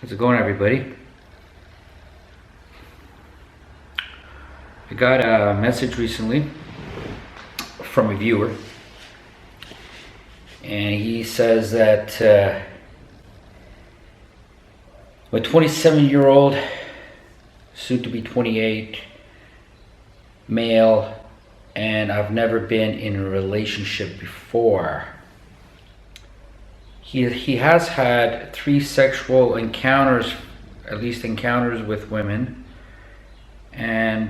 How's it going, everybody? I got a message recently from a viewer, and he says that a 27-year-old, soon to be 28, male, and I've never been in a relationship before. He has had 3 sexual encounters, at least encounters with women, and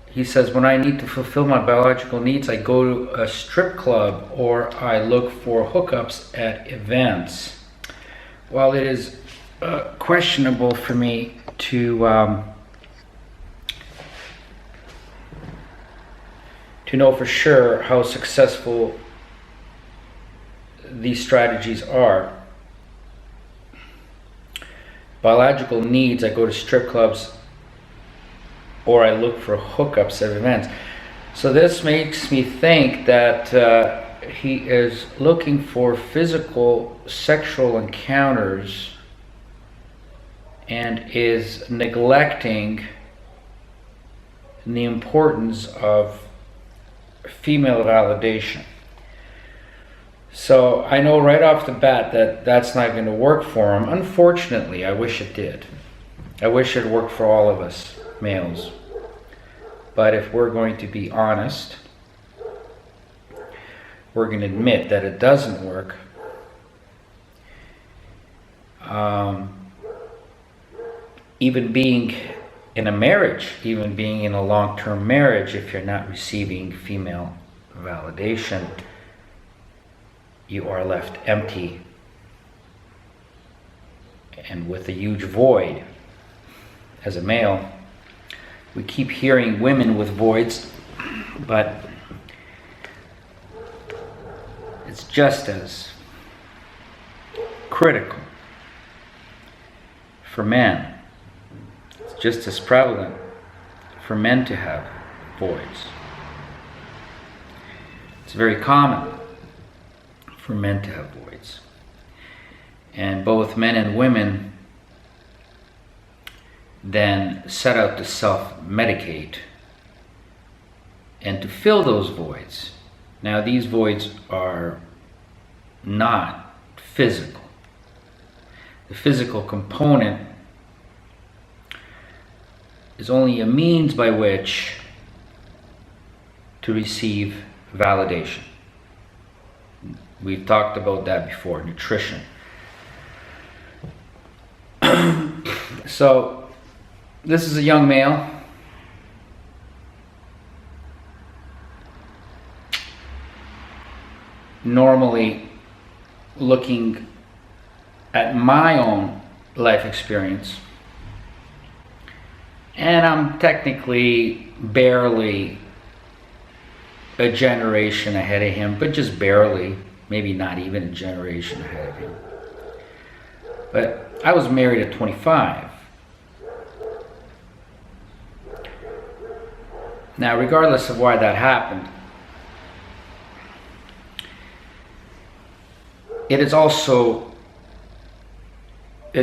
he says, when I need to fulfill my biological needs, I go to a strip club or I look for hookups at events. While it is questionable for me to know for sure how successful these strategies are. Biological needs, I go to strip clubs or I look for hookups at events. So this makes me think that he is looking for physical sexual encounters and is neglecting the importance of female validation. So I know right off the bat that that's not going to work for him. Unfortunately, I wish it did. I wish it worked for all of us males. But if we're going to be honest, we're going to admit that it doesn't work. Even being in a marriage, even being in a long-term marriage, if you're not receiving female validation, you are left empty and with a huge void. As a male, we keep hearing women with voids, but it's just as critical for men. It's just as prevalent for men to have voids. It's very common for men to have voids. And both men and women then set out to self-medicate and to fill those voids. Now, these voids are not physical. The physical component is only a means by which to receive validation. We've talked about that before, nutrition. So, this is a young male. Normally, looking at my own life experience, and I'm technically barely a generation ahead of him, but just barely, maybe not even a generation ahead of him. But I was married at 25. Now, regardless of why that happened, it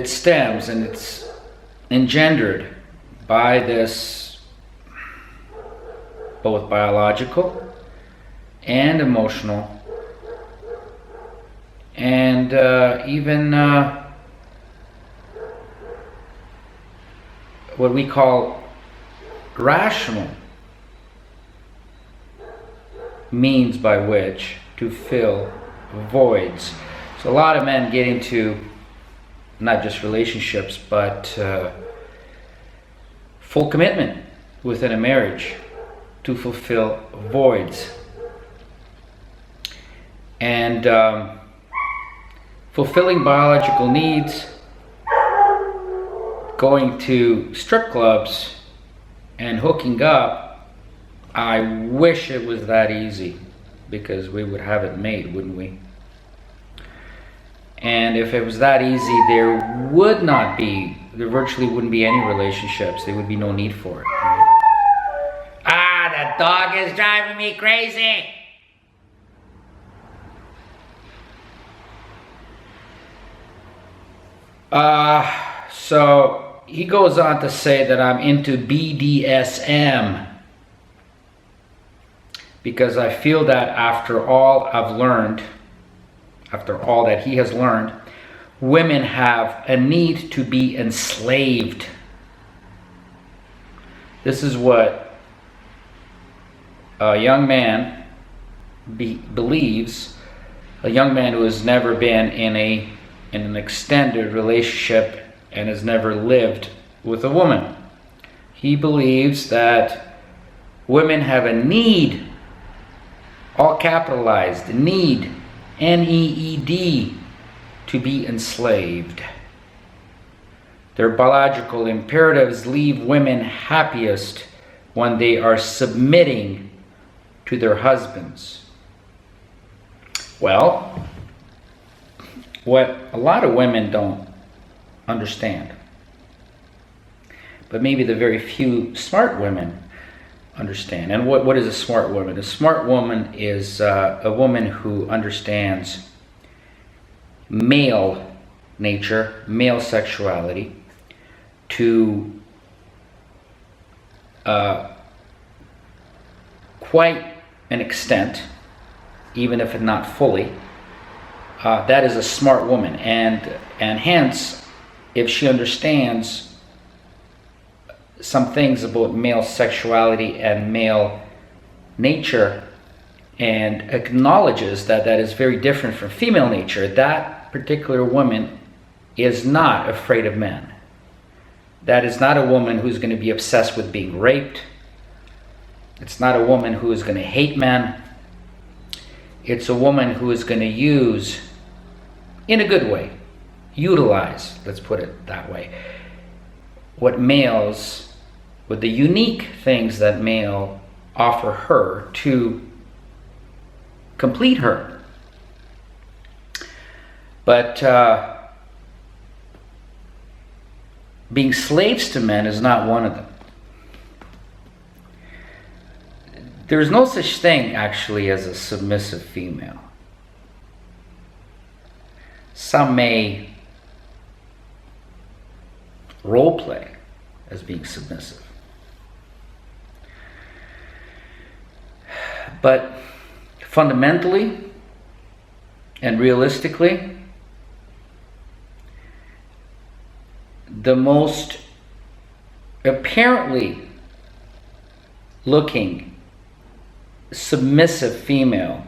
stems and it's engendered by this both biological and emotional and even what we call rational means by which to fill voids. So a lot of men get into not just relationships, but full commitment within a marriage to fulfill voids. And fulfilling biological needs, going to strip clubs and hooking up, I wish it was that easy, because we would have it made, wouldn't we? And if it was that easy, there virtually wouldn't be any relationships. There would be no need for it. Right? Ah, that dog is driving me crazy. So he goes on to say that I'm into BDSM because I feel that after all I've learned, after all that he has learned, women have a need to be enslaved. This is what a young man believes, a young man who has never been in an extended relationship and has never lived with a woman. He believes that women have a need, all capitalized, need, N-E-E-D, to be enslaved. Their biological imperatives leave women happiest when they are submitting to their husbands. Well, what a lot of women don't understand, but maybe the very few smart women understand. And what is a smart woman? A smart woman is a woman who understands male nature, male sexuality, to quite an extent, even if not fully. That is a smart woman, and hence, if she understands some things about male sexuality and male nature and acknowledges that that is very different from female nature, that particular woman is not afraid of men. That is not a woman who's going to be obsessed with being raped. It's not a woman who is going to hate men. It's a woman who is going to use, in a good way, utilize, let's put it that way, what the unique things that male offer her to complete her. But being slaves to men is not one of them. There's no such thing, actually, as a submissive female. Some may role play as being submissive. But fundamentally and realistically, the most apparently looking submissive female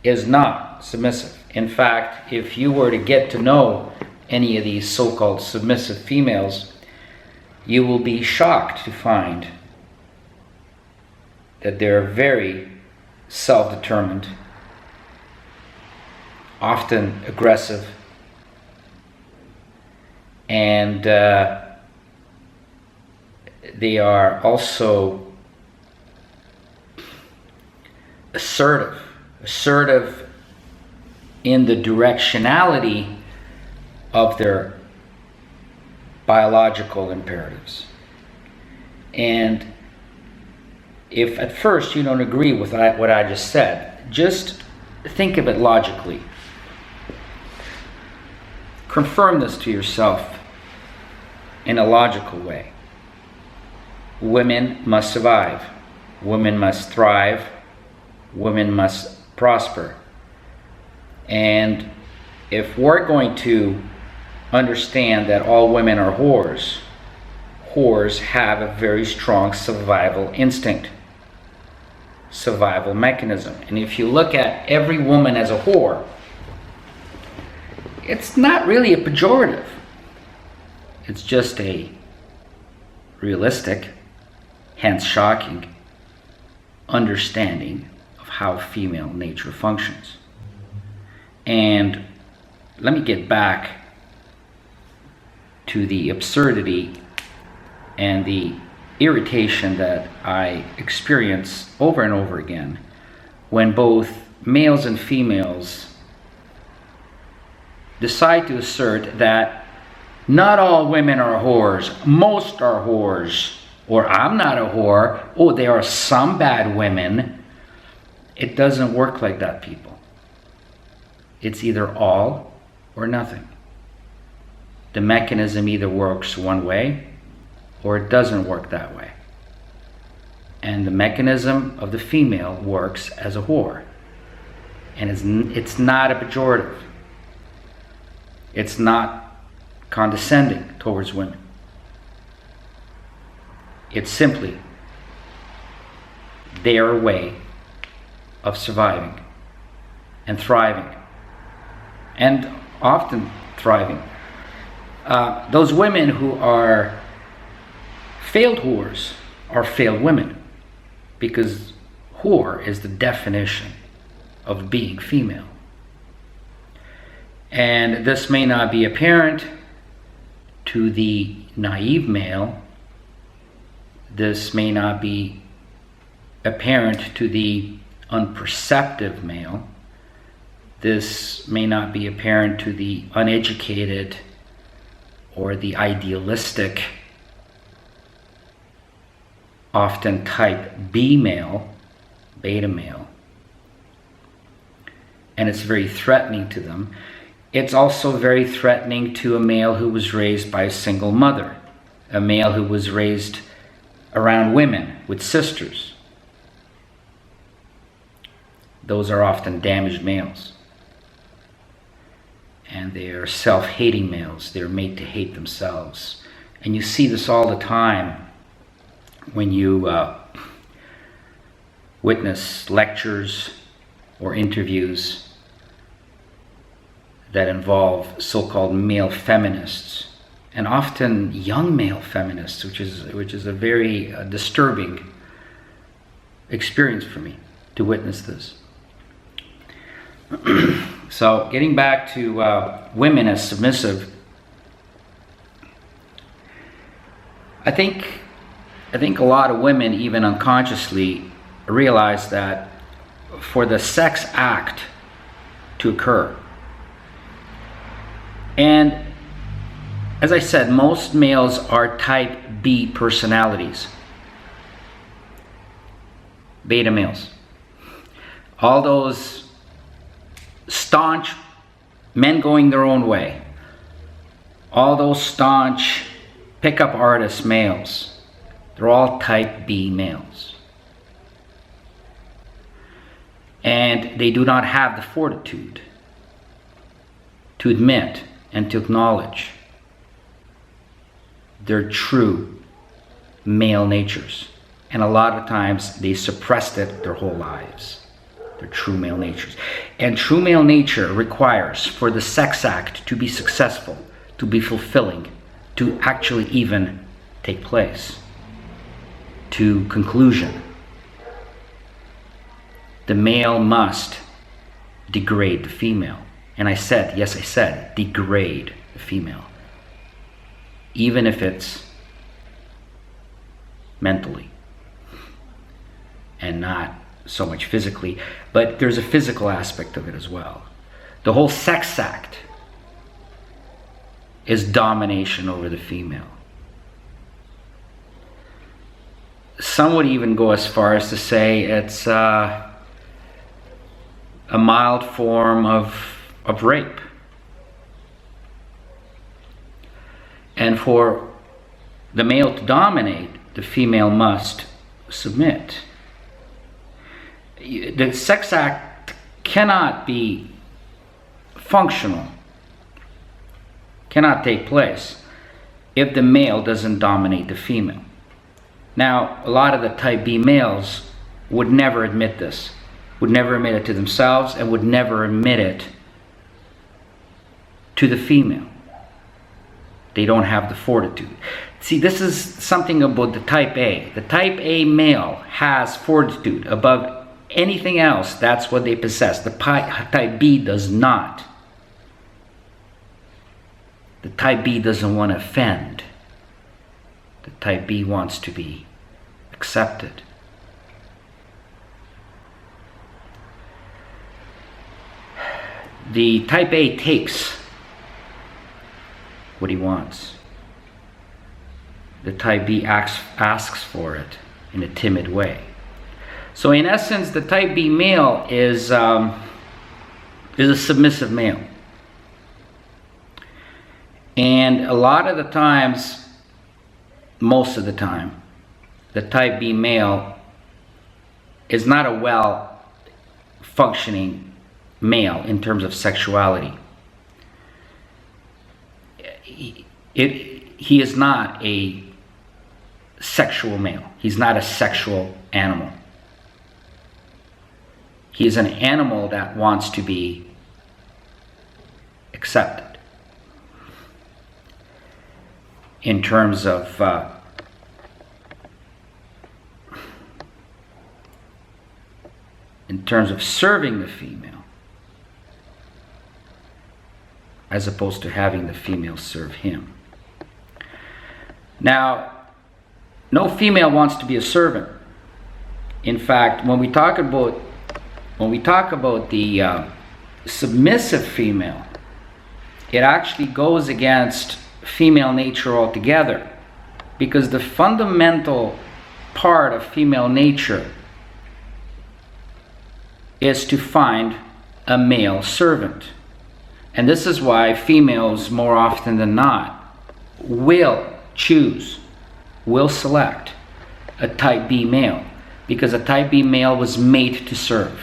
is not submissive. In fact, if you were to get to know any of these so-called submissive females, you will be shocked to find that they're very self-determined, often aggressive, and they are also assertive in the directionality of their biological imperatives. And if at first you don't agree with what I just said, just think of it logically. Confirm this to yourself in a logical way. Women must survive. Women must thrive. Women must prosper. And if we're going to understand that all women are whores, whores have a very strong survival instinct, survival mechanism. And if you look at every woman as a whore, it's not really a pejorative. It's just a realistic, hence shocking, understanding of how female nature functions. And let me get back to the absurdity and the irritation that I experience over and over again when both males and females decide to assert that not all women are whores, most are whores, or I'm not a whore, oh, there are some bad women. It doesn't work like that, people. It's either all or nothing. the mechanism either works one way or it doesn't work that way. And the mechanism of the female works as a whore. And it's not a pejorative. It's not condescending towards women. It's simply their way of surviving and thriving, and often thriving. Those women who are failed whores are failed women, because whore is the definition of being female. And this may not be apparent to the naive male. This may not be apparent to the unperceptive male. This may not be apparent to the uneducated or the idealistic, often type B male, beta male. And it's very threatening to them. It's also very threatening to a male who was raised by a single mother, a male who was raised around women with sisters. Those are often damaged males. And they are self-hating males. They're made to hate themselves. And you see this all the time when you witness lectures or interviews that involve so-called male feminists, and often young male feminists, which is a very disturbing experience for me to witness this. So getting back to women as submissive, I think a lot of women, even unconsciously, realize that for the sex act to occur, and as I said, most males are type B personalities, beta males. All those staunch men going their own way, all those staunch pickup artist males, they're all type B males. And they do not have the fortitude to admit and to acknowledge their true male natures. And a lot of times they suppressed it their whole lives, their true male natures. And true male nature requires for the sex act to be successful, to be fulfilling, to actually even take place, to conclusion. The male must degrade the female. And I said, yes, I said, degrade the female. Even if it's mentally and not so much physically, but there's a physical aspect of it as well. The whole sex act is domination over the female. Some would even go as far as to say it's a mild form of rape. And for the male to dominate, the female must submit. The sex act cannot be functional, cannot take place if the male doesn't dominate the female. Now, a lot of the type B males would never admit this, would never admit it to themselves, and would never admit it to the female. They don't have the fortitude. See, this is something about the type A. The type A male has fortitude above anything else. That's what they possess. The type B does not. The type B doesn't want to offend. The type B wants to be accepted. The type A takes what he wants. The type B asks for it in a timid way. So in essence, the type B male is a submissive male. And a lot of the times, most of the time, the type B male is not a well functioning male in terms of sexuality. He is not a sexual male. He's not a sexual animal. He is an animal that wants to be accepted in terms of serving the female, as opposed to having the female serve him. Now, no female wants to be a servant. In fact, when we talk about the submissive female, it actually goes against female nature altogether, because the fundamental part of female nature is to find a male servant. And this is why females, more often than not, will select a type B male, because a type B male was made to serve.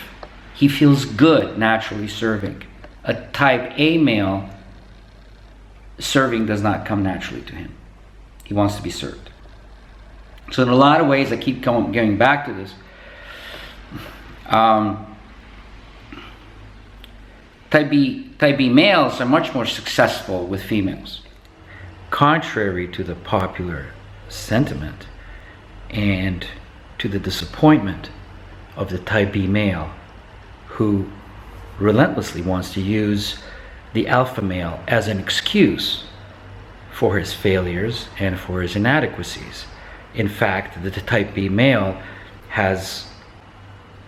He feels good naturally serving. A type A male, serving does not come naturally to him. He wants to be served. So in a lot of ways, I keep going back to this. Type B males are much more successful with females, contrary to the popular sentiment and to the disappointment of the type B male, who relentlessly wants to use the alpha male as an excuse for his failures and for his inadequacies. In fact, the type B male has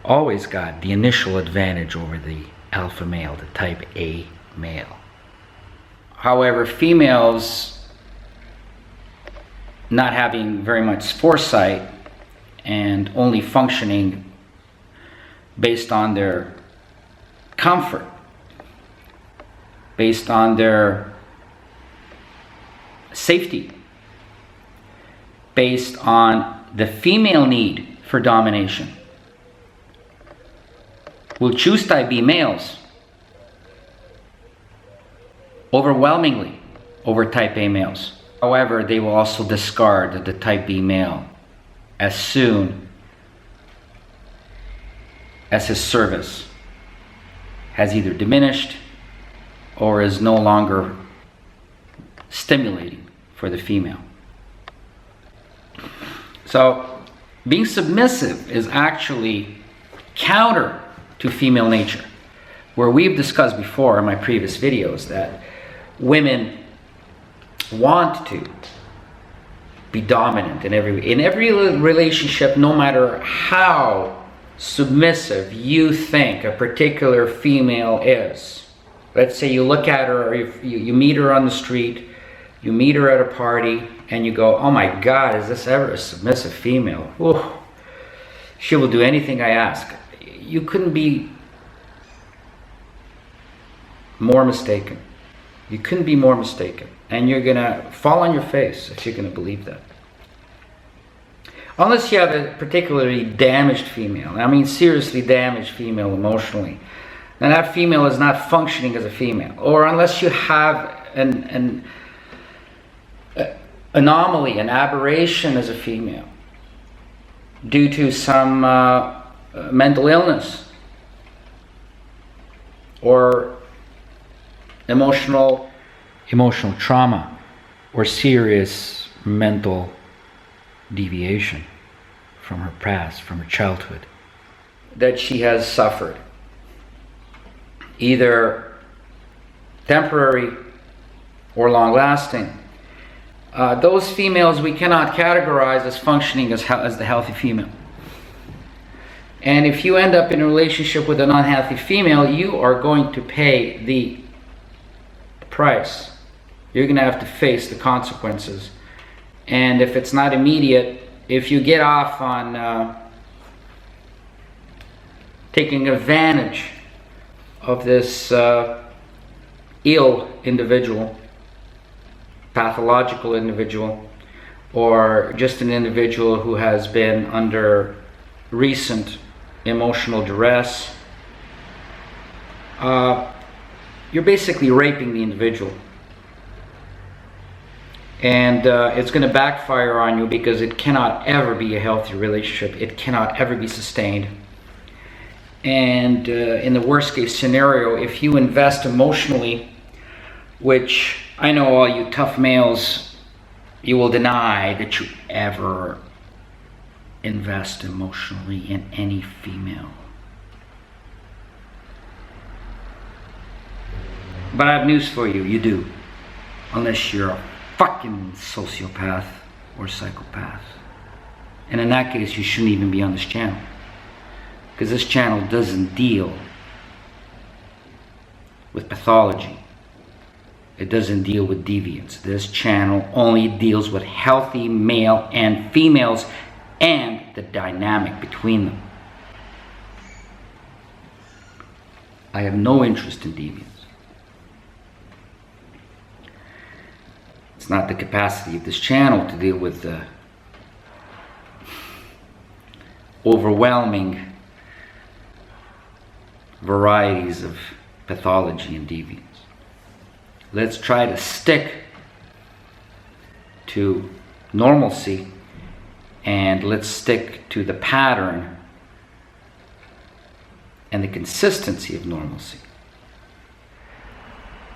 always got the initial advantage over the alpha male, the type A male. However, females not having very much foresight and only functioning based on their comfort, based on their safety, based on the female need for domination, will choose type B males overwhelmingly over type A males. However, they will also discard the type B male as soon as his service has either diminished or is no longer stimulating for the female. So being submissive is actually counter to female nature, where we've discussed before in my previous videos that women want to be dominant in every relationship, no matter how submissive you think a particular female is. Let's say you look at her, or you meet her on the street, you meet her at a party, and you go, oh my God, is this ever a submissive female? Ooh, she will do anything I ask. You couldn't be more mistaken. You couldn't be more mistaken. And you're going to fall on your face if you're going to believe that. Unless you have a particularly damaged female. I mean, seriously damaged female emotionally. And that female is not functioning as a female. Or unless you have an anomaly, an aberration as a female due to some mental illness or emotional trauma or serious mental deviation from her past, from her childhood, that she has suffered, either temporary or long-lasting. Those females we cannot categorize as functioning as the healthy female. And if you end up in a relationship with an unhealthy female, you are going to pay the price. You're going to have to face the consequences. And if it's not immediate, if you get off on taking advantage of this ill individual, pathological individual, or just an individual who has been under recent emotional duress, you're basically raping the individual. And it's going to backfire on you, because it cannot ever be a healthy relationship. It cannot ever be sustained. And in the worst case scenario, if you invest emotionally, which I know all you tough males, you will deny that you ever invest emotionally in any female. But I have news for you, you do. Unless you're a fucking sociopath or psychopath. And in that case, you shouldn't even be on this channel. Because this channel doesn't deal with pathology. It doesn't deal with deviance. This channel only deals with healthy male and females and the dynamic between them. I have no interest in deviance. It's not the capacity of this channel to deal with the overwhelming varieties of pathology and deviance. Let's try to stick to normalcy, and let's stick to the pattern and the consistency of normalcy.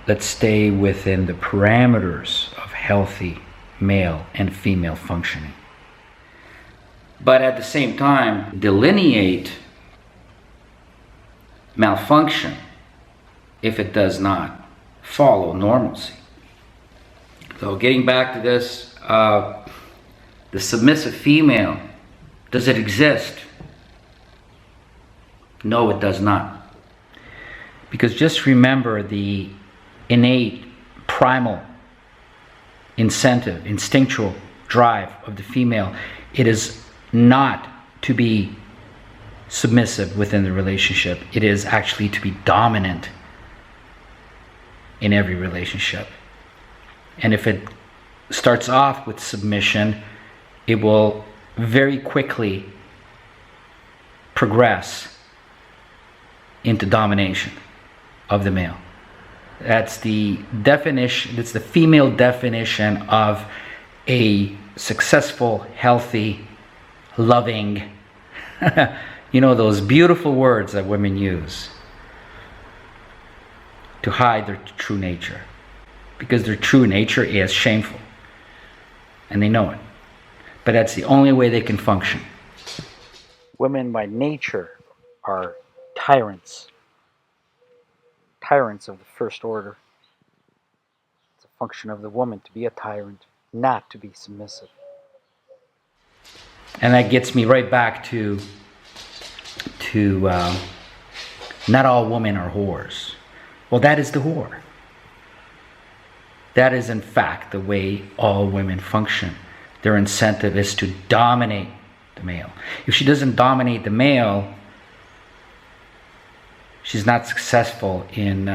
Let's stay within the parameters of healthy male and female functioning. But at the same time, delineate malfunction if it does not follow normalcy. So getting back to this, the submissive female, does it exist? No, it does not. Because just remember the innate, primal, instinctual drive of the female. It is not to be submissive within the relationship. It is actually to be dominant in every relationship. And if it starts off with submission, it will very quickly progress into domination of the male. That's the definition, that's the female definition of a successful, healthy, loving, you know, those beautiful words that women use to hide their true nature, because their true nature is shameful and they know it, but that's the only way they can function. Women by nature are tyrants of the first order. It's a function of the woman to be a tyrant, not to be submissive. And that gets me right back to not all women are whores. Well, that is the whore. That is in fact the way all women function. Their incentive is to dominate the male. If she doesn't dominate the male, she's not successful in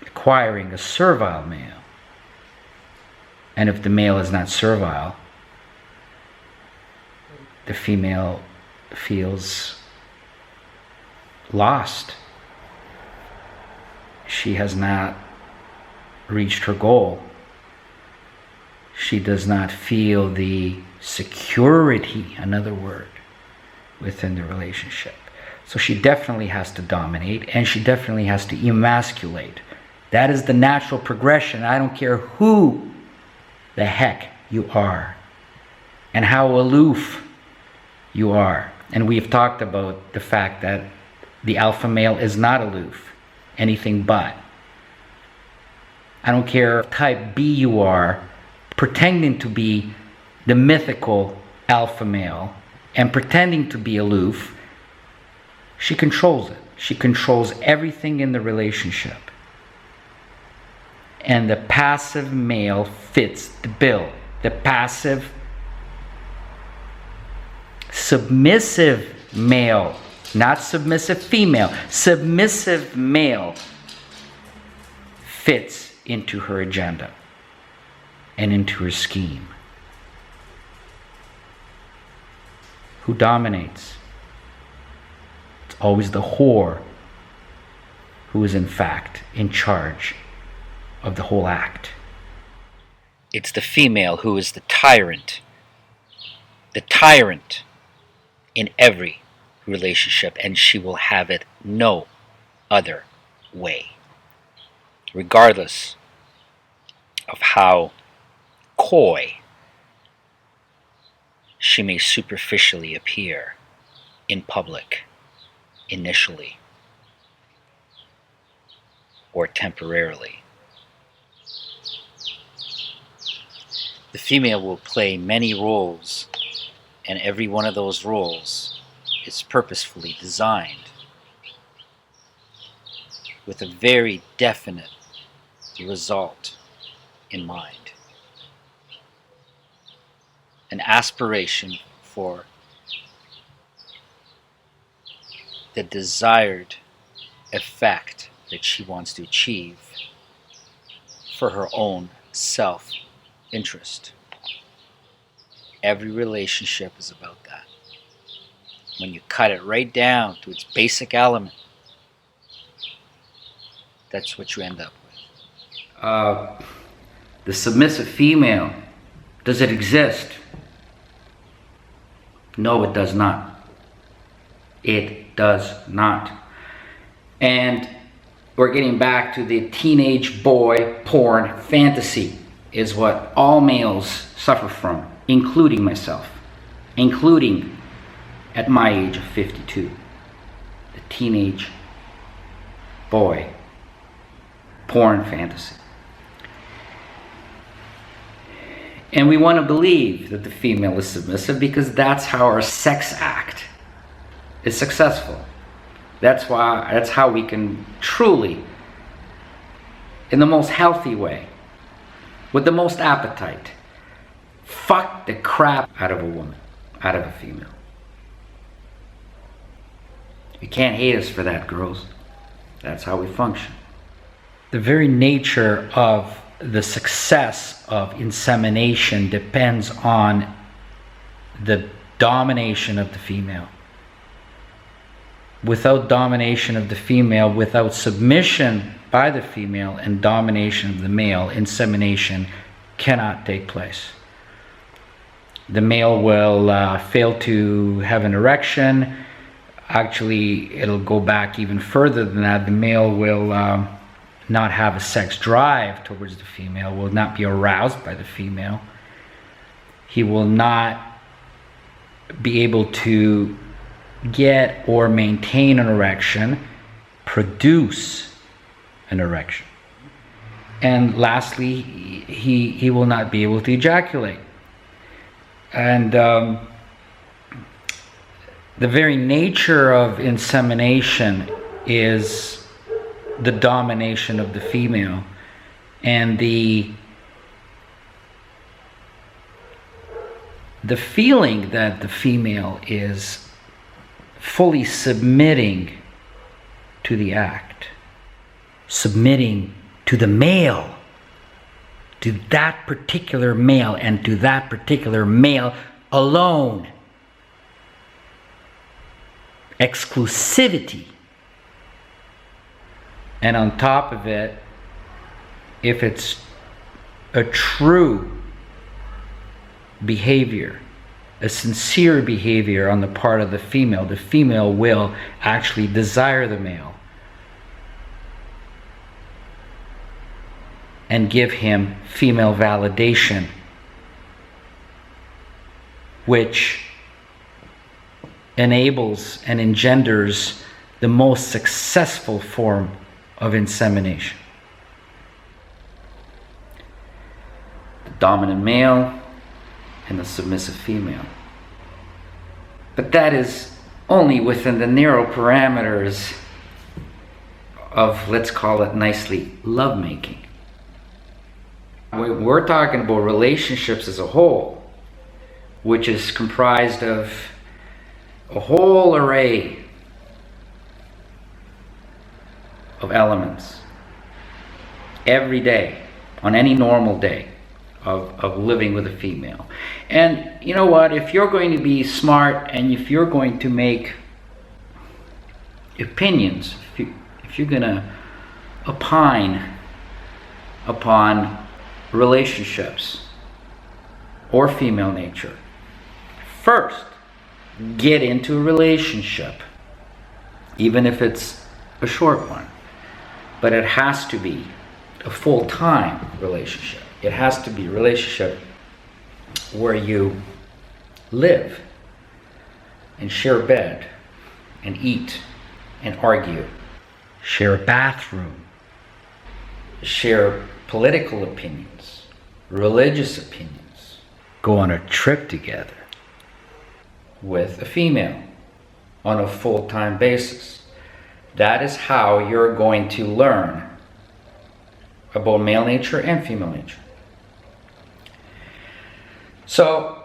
acquiring a servile male. And if the male is not servile, the female feels lost. She has not reached her goal. She does not feel the security, another word, within the relationship. So she definitely has to dominate, and she definitely has to emasculate. That is the natural progression. I don't care who the heck you are and how aloof you are. And we've talked about the fact that the alpha male is not aloof, anything but. I don't care if type B you are, pretending to be the mythical alpha male and pretending to be aloof, she controls it. She controls everything in the relationship. And the passive male fits the bill. The passive, submissive male, not submissive female, submissive male fits into her agenda and into her scheme? Who dominates? It's always the whore who is in fact in charge of the whole act. It's the female who is the tyrant in every relationship, and she will have it no other way, regardless of how coy she may superficially appear in public initially or temporarily. The female will play many roles, and every one of those roles is purposefully designed with a very definite result in mind. An aspiration for the desired effect that she wants to achieve for her own self-interest. Every relationship is about that. When you cut it right down to its basic element, that's what you end up with. The submissive female, does it exist? No, it does not. It does not. And we're getting back to the teenage boy porn fantasy is what all males suffer from, including myself, including at my age of 52. The teenage boy porn fantasy. And we want to believe that the female is submissive because that's how our sex act is successful. That's how we can truly, in the most healthy way, with the most appetite, fuck the crap out of a woman, out of a female. You can't hate us for that, girls. That's how we function. The very nature of the success of insemination depends on the domination of the female. Without domination of the female, without submission by the female and domination of the male, insemination cannot take place. The male will fail to have an erection. Actually, it'll go back even further than that. The male will not have a sex drive towards the female, will not be aroused by the female. He will not be able to get or maintain an erection, produce an erection. And lastly, he will not be able to ejaculate. And the very nature of insemination is the domination of the female, and the feeling that the female is fully submitting to the act, submitting to the male, to that particular male, and to that particular male alone. Exclusivity. And on top of it, if it's a true behavior, a sincere behavior on the part of the female will actually desire the male and give him female validation, which enables and engenders the most successful form of insemination. The dominant male and the submissive female. But that is only within the narrow parameters of, let's call it nicely, lovemaking. We're talking about relationships as a whole, which is comprised of a whole array of elements. every day, on any normal day of living with a female. And you know what? If you're going to be smart and if you're going to make opinions, if you're going to opine upon relationships or female nature, first, get into a relationship, even if it's a short one. But it has to be a full-time relationship. It has to be a relationship where you live and share a bed and eat and argue, share a bathroom, share political opinions, religious opinions, go on a trip together with a female on a full-time basis. That is how you're going to learn about male nature and female nature. So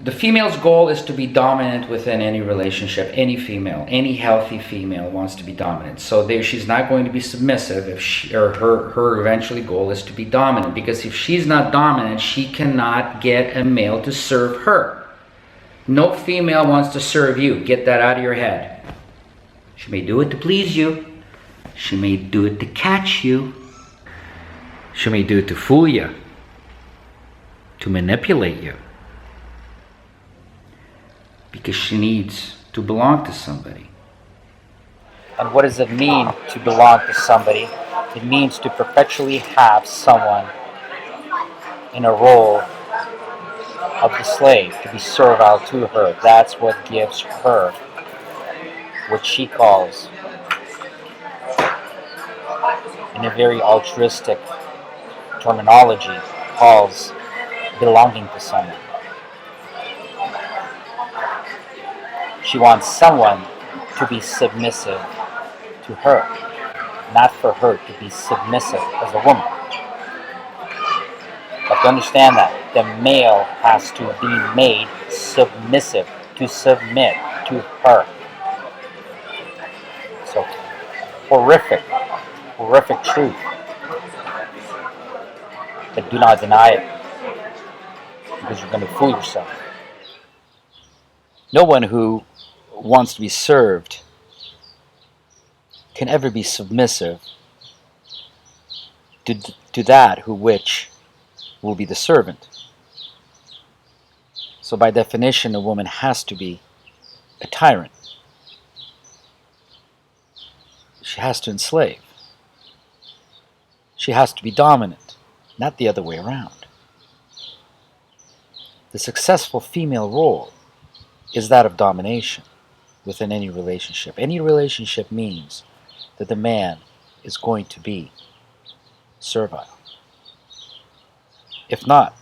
the female's goal is to be dominant within any relationship. Any female, any healthy female wants to be dominant. So she's not going to be submissive if her eventually goal is to be dominant, because if she's not dominant, she cannot get a male to serve her. No female wants to serve you. Get that out of your head. She may do it to please you. She may do it to catch you. She may do it to fool you, to manipulate you, because she needs to belong to somebody. And what does it mean to belong to somebody? It means to perpetually have someone in a role of the slave, to be servile to her. That's what gives her what she calls, in a very altruistic terminology, calls belonging to someone. She wants someone to be submissive to her, not for her to be submissive as a woman. But to understand that the male has to be made submissive, to submit to her. So, horrific truth. But do not deny it, because you're going to fool yourself. No one who wants to be served can ever be submissive to that which will be the servant. So by definition, a woman has to be a tyrant. She has to enslave. She has to be dominant, not the other way around. The successful female role is that of domination within any relationship. Any relationship means that the man is going to be servile. If not,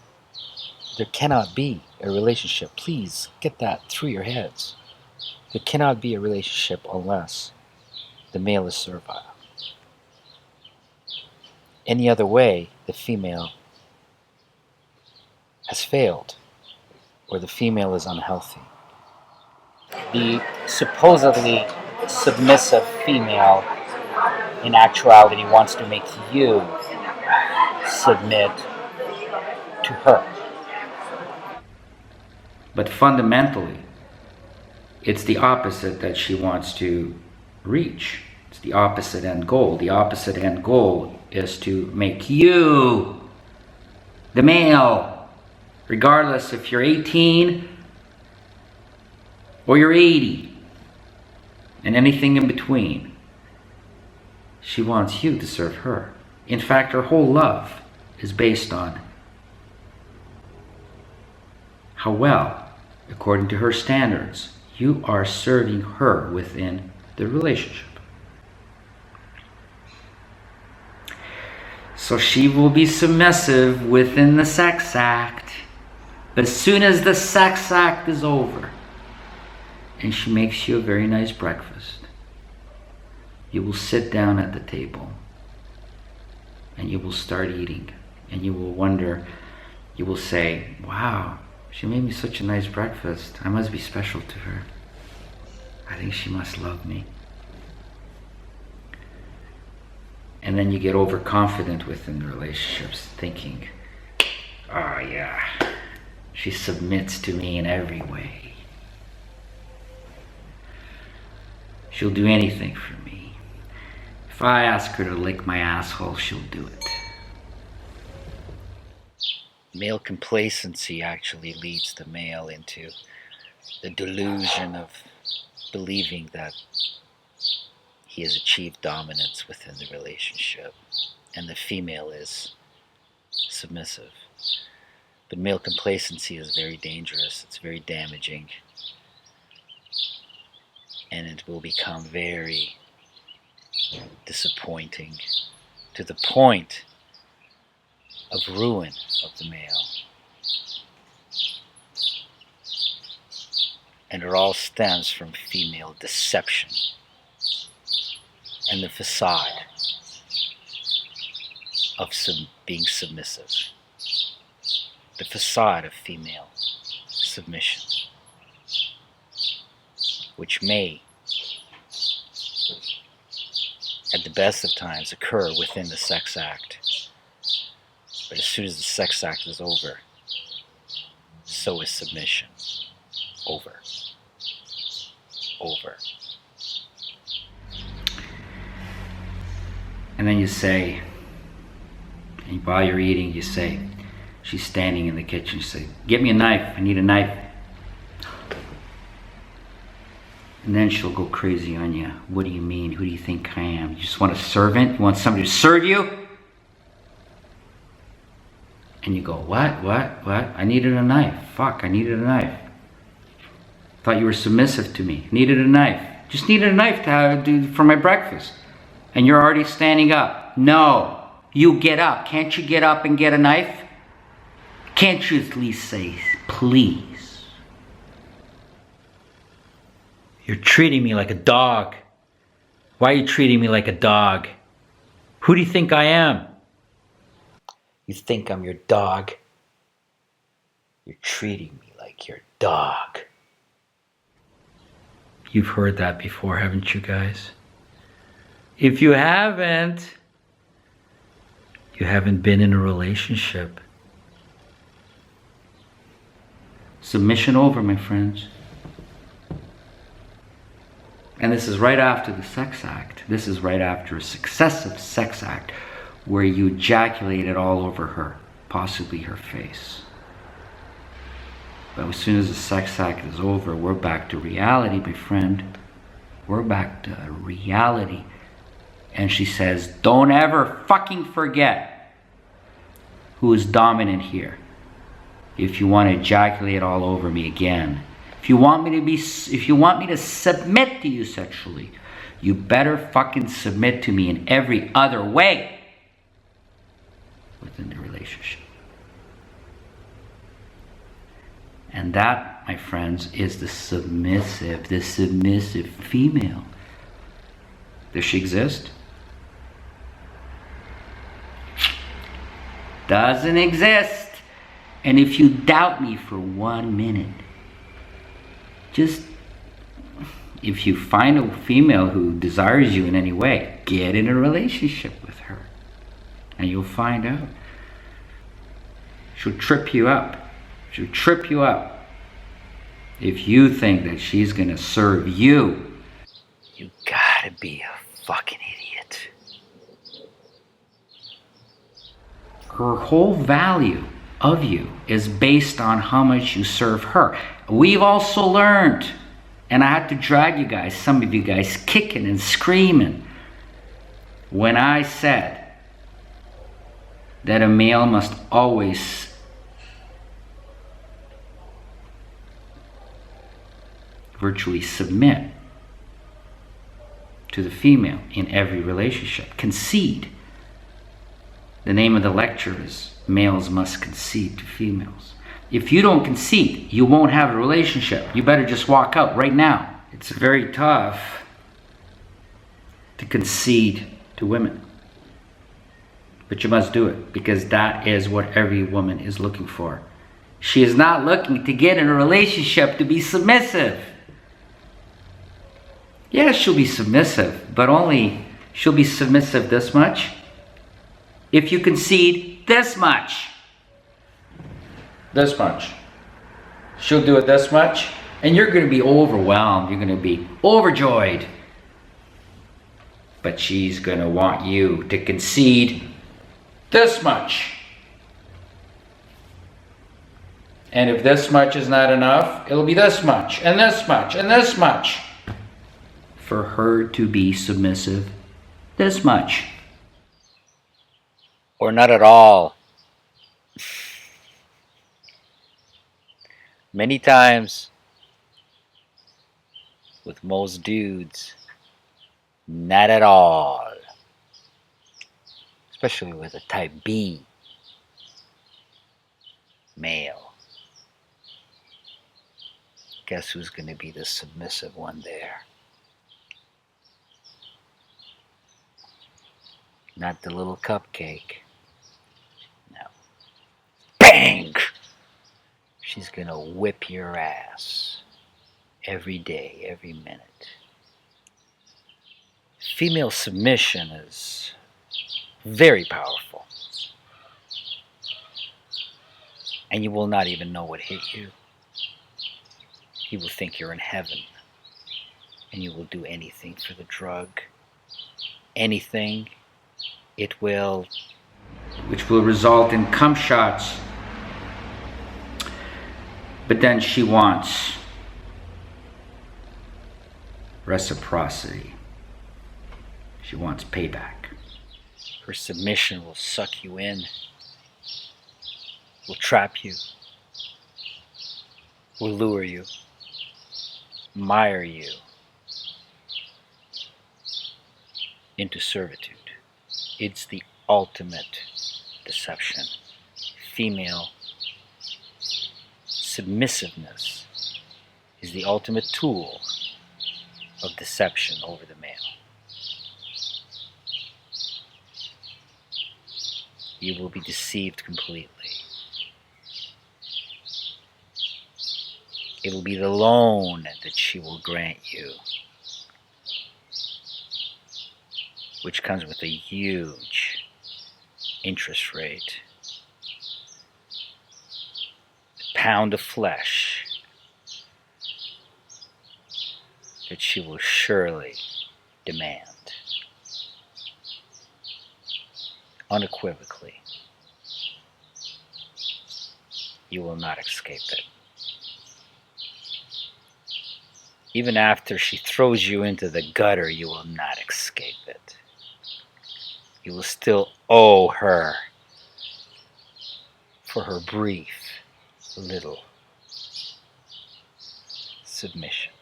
there cannot be a relationship. Please get that through your heads. There cannot be a relationship unless the male is servile. Any other way, the female has failed, or the female is unhealthy. The supposedly submissive female, in actuality, wants to make you submit to her. But fundamentally, it's the opposite that she wants to reach. It's the opposite end goal. The opposite end goal is to make you, the male, regardless if you're 18 or you're 80 and anything in between. She wants you to serve her. In fact, her whole love is based on how well, according to her standards, you are serving her within the relationship. So she will be submissive within the sex act. But as soon as the sex act is over and she makes you a very nice breakfast, you will sit down at the table and you will start eating, and you will wonder, you will say, wow, she made me such a nice breakfast. I must be special to her. I think she must love me. And then you get overconfident within the relationships, thinking, oh yeah, she submits to me in every way. She'll do anything for me. If I ask her to lick my asshole, she'll do it. Male complacency actually leads the male into the delusion of believing that he has achieved dominance within the relationship, and the female is submissive. But male complacency is very dangerous, it's very damaging, and it will become very disappointing to the point of ruin of the male. And it all stems from female deception and the facade of being submissive. The facade of female submission, which may, at the best of times, occur within the sex act. But as soon as the sex act is over, so is submission. Over. Over. And then you say, and while you're eating, you say, she's standing in the kitchen, you say, get me a knife, I need a knife. And then she'll go crazy on you. What do you mean? Who do you think I am? You just want a servant? You want somebody to serve you? And you go, what? I needed a knife. Fuck, I needed a knife. Thought you were submissive to me. Needed a knife. Just needed a knife to do for my breakfast. And you're already standing up. No, you get up. Can't you get up and get a knife? Can't you at least say, please? You're treating me like a dog. Why are you treating me like a dog? Who do you think I am? You think I'm your dog? You're treating me like your dog. You've heard that before, haven't you guys? If you haven't been in a relationship. Submission over, my friends. And this is right after the sex act. This is right after a successive sex act where you ejaculated all over her, possibly her face. But as soon as the sex act is over, we're back to reality, my friend. We're back to reality. And she says, don't ever fucking forget who is dominant here. If you want to ejaculate all over me again, if you want me to submit to you sexually, you better fucking submit to me in every other way within the relationship. And that, my friends, is the submissive female. Does she exist? Doesn't exist. And if you doubt me for 1 minute, just, if you find a female who desires you in any way, get in a relationship with her. And you'll find out. She'll trip you up. She'll trip you up. If you think that she's gonna serve you, you gotta be a fucking idiot. Her whole value of you is based on how much you serve her. We've also learned, and I had to drag you guys, some of you guys kicking and screaming, when I said that a male must always virtually submit to the female in every relationship. Concede. The name of the lecture is Males Must Concede to Females. If you don't concede, you won't have a relationship. You better just walk out right now. It's very tough to concede to women. But you must do it, because that is what every woman is looking for. She is not looking to get in a relationship to be submissive. Yes, she'll be submissive, but only she'll be submissive this much. if you concede this much. This much. She'll do it this much, and you're going to be overwhelmed. You're going to be overjoyed. But she's going to want you to concede this much. And if this much is not enough, it'll be this much, and this much, and this much. For her to be submissive, this much. Or not at all. Many times, with most dudes, not at all. Especially with a type B male. Guess who's going to be the submissive one there? Not the little cupcake. No. Bang! She's going to whip your ass. Every day, every minute. Female submission is very powerful. And you will not even know what hit you. You will think you're in heaven. And you will do anything for the drug. Anything. It will. Which will result in cum shots. But then she wants reciprocity. She wants payback. Her submission will suck you in. Will trap you. Will lure you. Mire you into servitude. It's the ultimate deception. Female submissiveness is the ultimate tool of deception over the male. You will be deceived completely. It will be the loan that she will grant you, which comes with a huge interest rate. A pound of flesh that she will surely demand. Unequivocally. You will not escape it. Even after she throws you into the gutter, you will not escape it. You will still owe her for her brief little submission.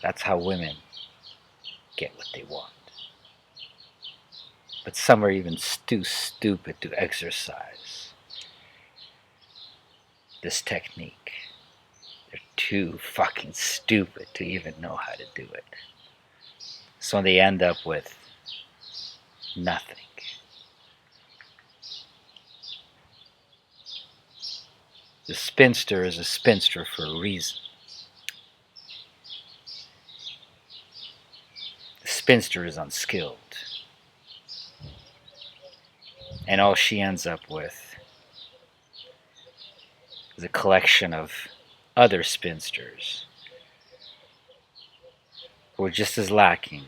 That's how women get what they want. But some are even too stupid to exercise this technique. They're too fucking stupid to even know how to do it. So they end up with nothing. The spinster is a spinster for a reason. The spinster is unskilled. And all she ends up with is a collection of other spinsters who are just as lacking,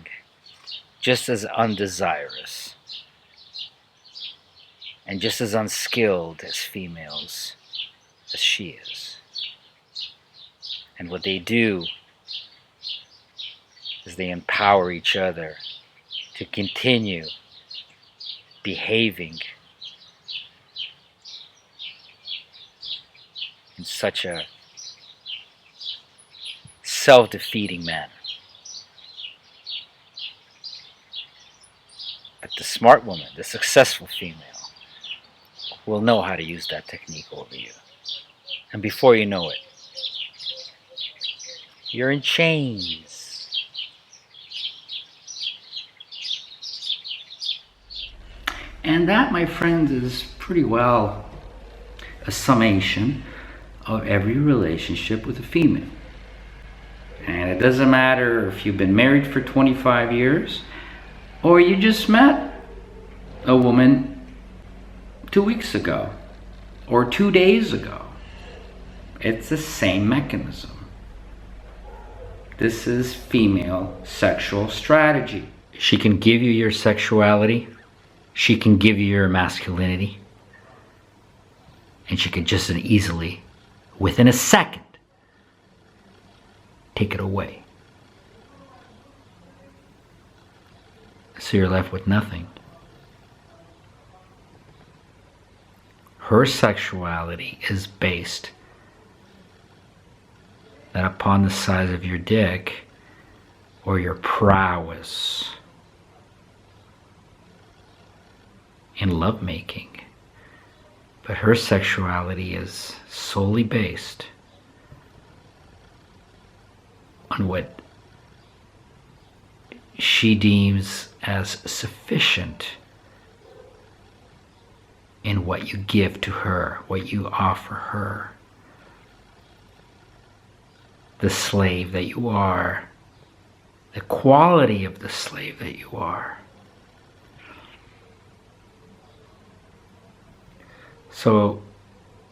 just as undesirous, and just as unskilled as females as she is. And what they do is they empower each other to continue behaving in such a self-defeating manner. But the smart woman, the successful female, will know how to use that technique over you. And before you know it, you're in chains. And that, my friends, is pretty well a summation of every relationship with a female. And it doesn't matter if you've been married for 25 years or you just met a woman 2 weeks ago or 2 days ago. It's the same mechanism. This is female sexual strategy. She can give you your sexuality. She can give you your masculinity. And she can just as easily, within a second, take it away. So you're left with nothing. Her sexuality is based that upon the size of your dick or your prowess in lovemaking. But her sexuality is solely based on what she deems as sufficient in what you give to her, what you offer her. The slave that you are, the quality of the slave that you are. So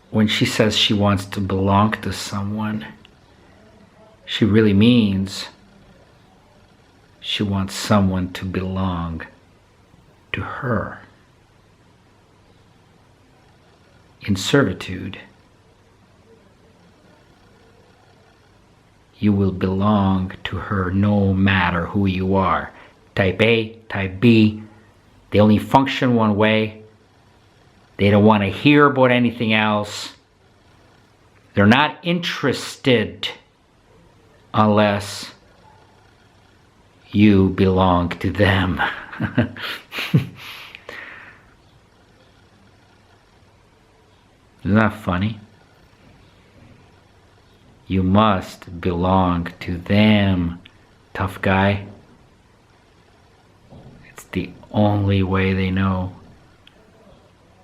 when she says she wants to belong to someone, she really means she wants someone to belong to her. In servitude, you will belong to her no matter who you are. Type A, type B, they only function one way. They don't want to hear about anything else. They're not interested unless you belong to them. Isn't that funny? You must belong to them, tough guy. It's the only way they know.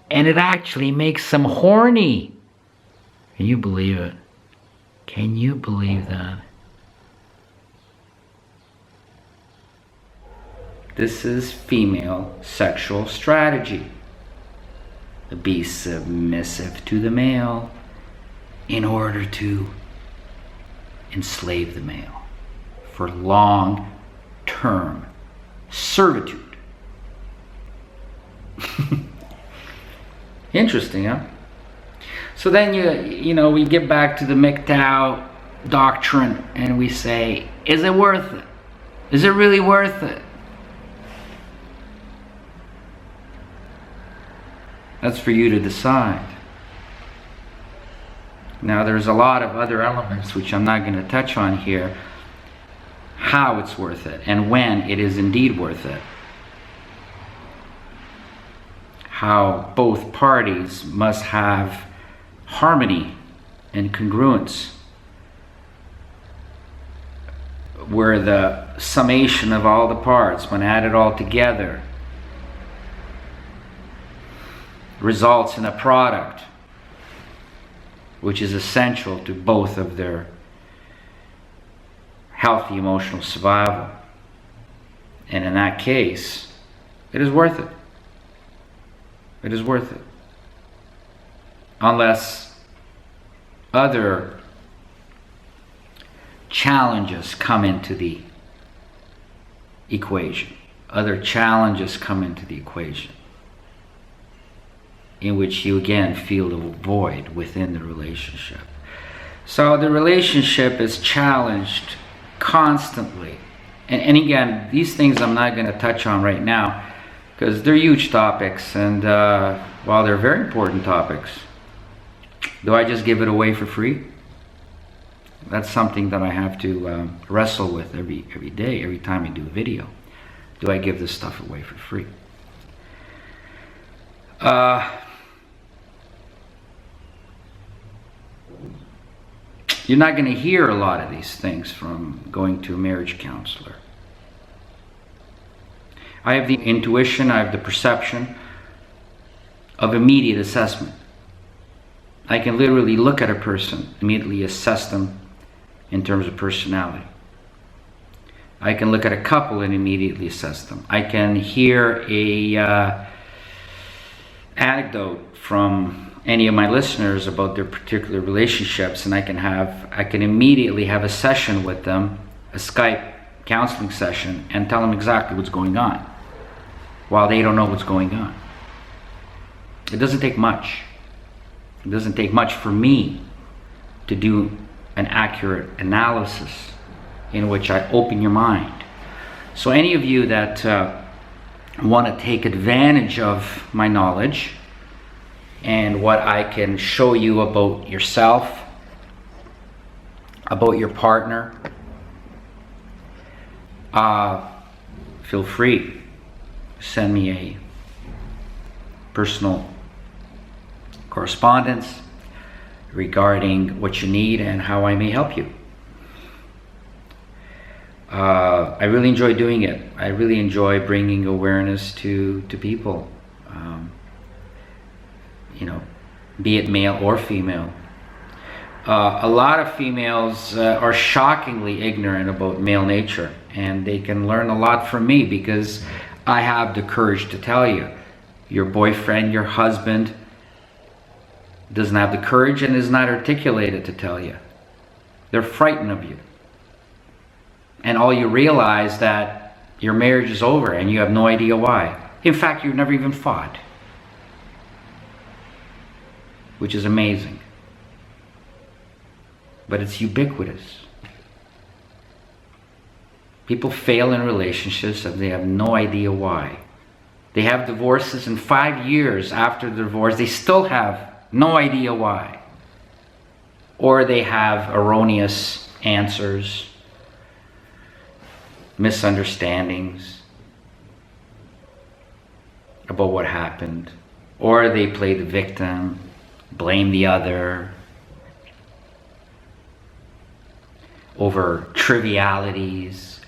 And it actually makes them horny. Can you believe it? Can you believe that? This is female sexual strategy. Be submissive to the male in order to enslave the male for long-term servitude. Interesting, huh? So then we get back to the MGTOW doctrine and we say, is it worth it? Is it really worth it? That's for you to decide. Now there's a lot of other elements which I'm not going to touch on here, how it's worth it and when it is indeed worth it. How both parties must have harmony and congruence, where the summation of all the parts, when added all together, results in a product which is essential to both of their healthy emotional survival. And in that case, it is worth it. It is worth it. Unless other challenges come into the equation. Other challenges come into the equation, in which you again feel the void within the relationship. So the relationship is challenged constantly. And again, these things I'm not going to touch on right now because they're huge topics, and while they're very important topics, do I just give it away for free? That's something that I have to wrestle with every day, every time I do a video. Do I give this stuff away for free? You're not going to hear a lot of these things from going to a marriage counselor. I have the intuition, I have the perception of immediate assessment. I can literally look at a person, immediately assess them in terms of personality. I can look at a couple and immediately assess them. I can hear a anecdote from any of my listeners about their particular relationships, and I can immediately have a session with them, a Skype counseling session, and tell them exactly what's going on while they don't know what's going on. It doesn't take much. It doesn't take much for me to do an accurate analysis in which I open your mind. So any of you that want to take advantage of my knowledge and what I can show you about yourself, about your partner, feel free. Send me a personal correspondence regarding what you need and how I may help you. I really enjoy doing it. I really enjoy bringing awareness to people, be it male or female. A lot of females are shockingly ignorant about male nature, and they can learn a lot from me because I have the courage to tell you. Your boyfriend, your husband doesn't have the courage and is not articulated to tell you. They're frightened of you. And all you realize that your marriage is over and you have no idea why. In fact, you've never even fought. Which is amazing. But it's ubiquitous. People fail in relationships and they have no idea why. They have divorces, and 5 years after the divorce, they still have no idea why. Or they have erroneous answers, misunderstandings about what happened. Or they play the victim, blame the other over trivialities.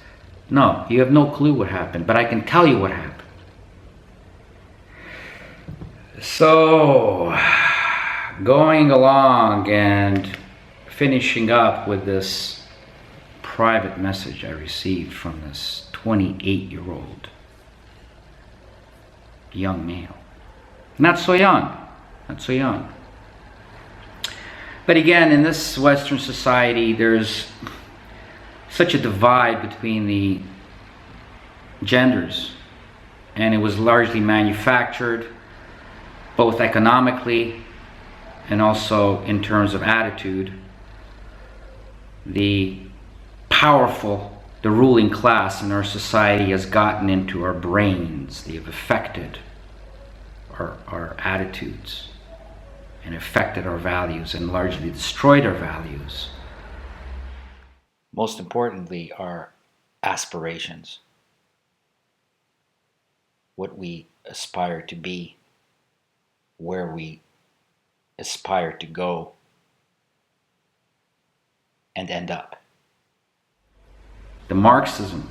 No, you have no clue what happened, but I can tell you what happened. So, going along and finishing up with this private message I received from this 28-year-old young male. Not so young. But again, in this Western society, there's such a divide between the genders, and it was largely manufactured, both economically and also in terms of attitude. The powerful, the ruling class in our society has gotten into our brains. They have affected our attitudes and affected our values and largely destroyed our values. Most importantly, our aspirations. What we aspire to be, where we aspire to go and end up. The Marxism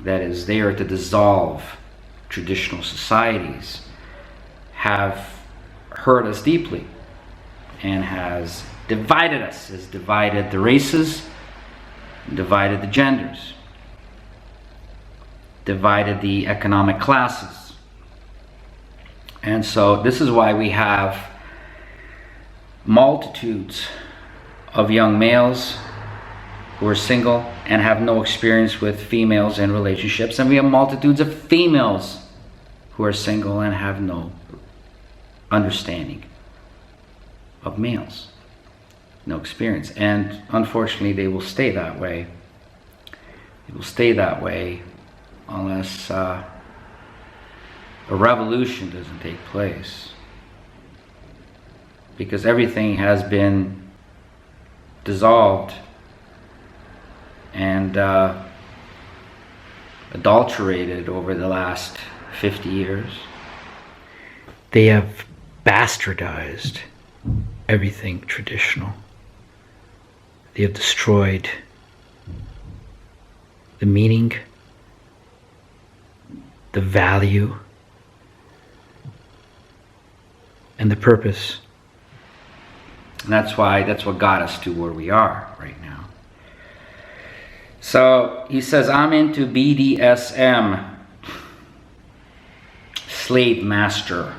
that is there to dissolve traditional societies have hurt us deeply and has divided us, has divided the races, divided the genders, divided the economic classes. And so this is why we have multitudes of young males who are single and have no experience with females in relationships, and we have multitudes of females who are single and have no understanding of males, no experience. And unfortunately, they will stay that way. They will stay that way unless a revolution doesn't take place, because everything has been dissolved and adulterated over the last 50 years. They have bastardized everything traditional. They have destroyed the meaning, the value, and the purpose. And that's what got us to where we are right now. So he says, I'm into BDSM, slave master,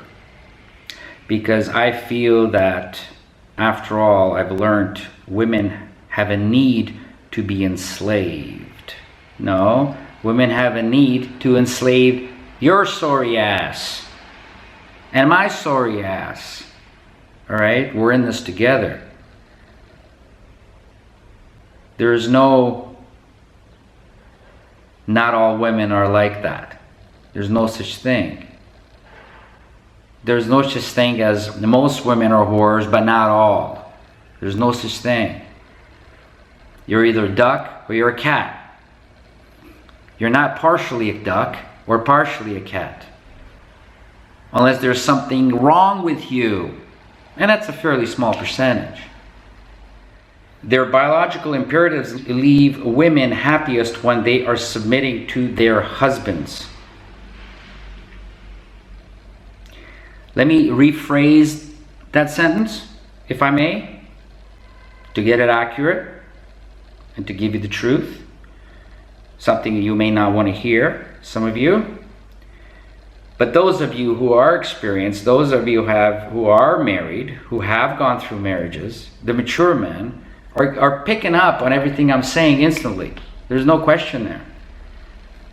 because I feel that, after all, I've learned women have a need to be enslaved. No, women have a need to enslave your sorry ass and my sorry ass. All right, we're in this together. There is no, not all women are like that. There's no such thing. There's no such thing as most women are whores, but not all. There's no such thing. You're either a duck or you're a cat. You're not partially a duck or partially a cat. Unless there's something wrong with you. And that's a fairly small percentage. Their biological imperatives leave women happiest when they are submitting to their husbands. Let me rephrase that sentence, if I may, to get it accurate and to give you the truth. Something you may not want to hear, some of you. But those of you who are experienced, those of you who are married, who have gone through marriages, the mature men, are picking up on everything I'm saying instantly. There's no question there.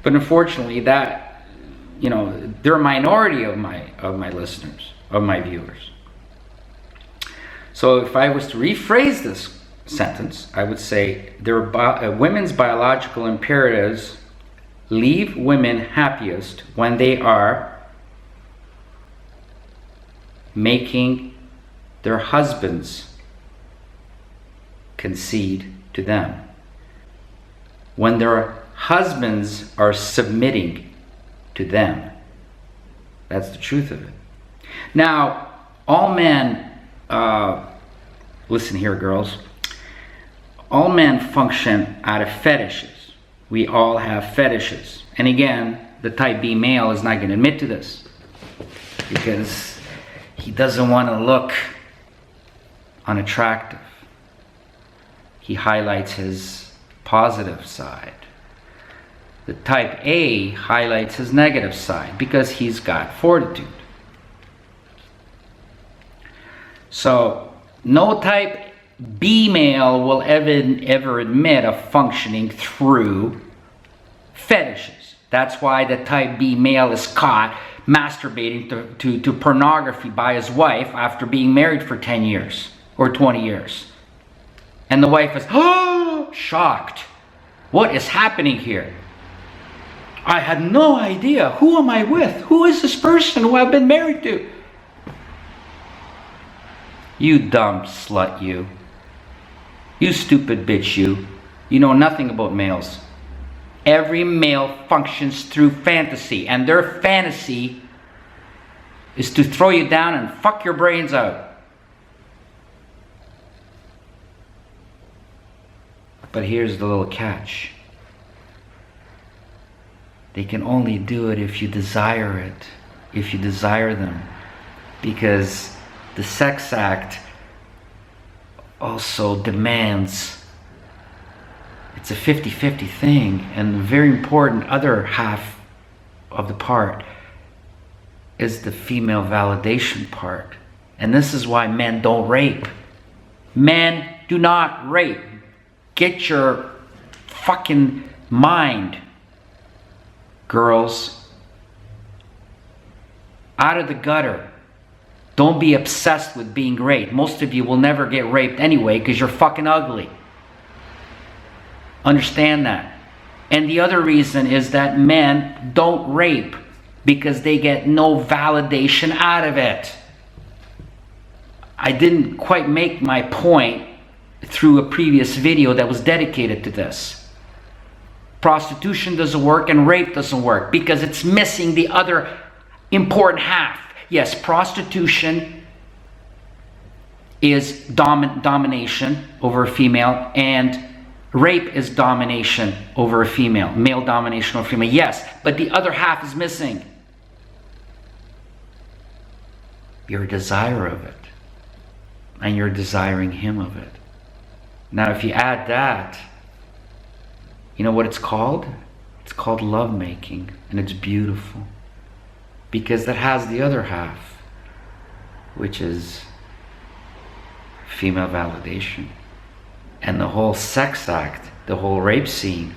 But unfortunately, that, they're a minority of my listeners, of my viewers. So if I was to rephrase this sentence, I would say women's biological imperatives leave women happiest when they are making their husbands concede to them. When their husbands are submitting to them. That's the truth of it. Now, all men, listen here, girls, all men function out of fetishes. We all have fetishes. And again, the type B male is not going to admit to this because he doesn't want to look unattractive. He highlights his positive side. The type A highlights his negative side because he's got fortitude. So no type B male will ever admit of functioning through fetishes. That's why the type B male is caught masturbating to pornography by his wife after being married for 10 years or 20 years. And the wife is shocked. What is happening here? I had no idea. Who am I with? Who is this person who I've been married to? You dumb slut, you. You stupid bitch, you. You know nothing about males. Every male functions through fantasy, and their fantasy is to throw you down and fuck your brains out. But here's the little catch. They can only do it if you desire it, if you desire them. Because the sex act also demands, it's a 50-50 thing, and the very important other half of the part is the female validation part. And this is why men don't rape. Men do not rape. Get your fucking mind, girls, out of the gutter. Don't be obsessed with being raped. Most of you will never get raped anyway because you're fucking ugly. Understand that. And the other reason is that men don't rape because they get no validation out of it. I didn't quite make my point through a previous video that was dedicated to this. Prostitution doesn't work and rape doesn't work because it's missing the other important half. Yes, prostitution is domination over a female, and rape is domination over a female, male domination over female. Yes, but the other half is missing. Your desire of it, and you're desiring him of it. Now, if you add that You know what it's called? It's called lovemaking, and it's beautiful. Because that has the other half, which is female validation. And the whole sex act, the whole rape scene,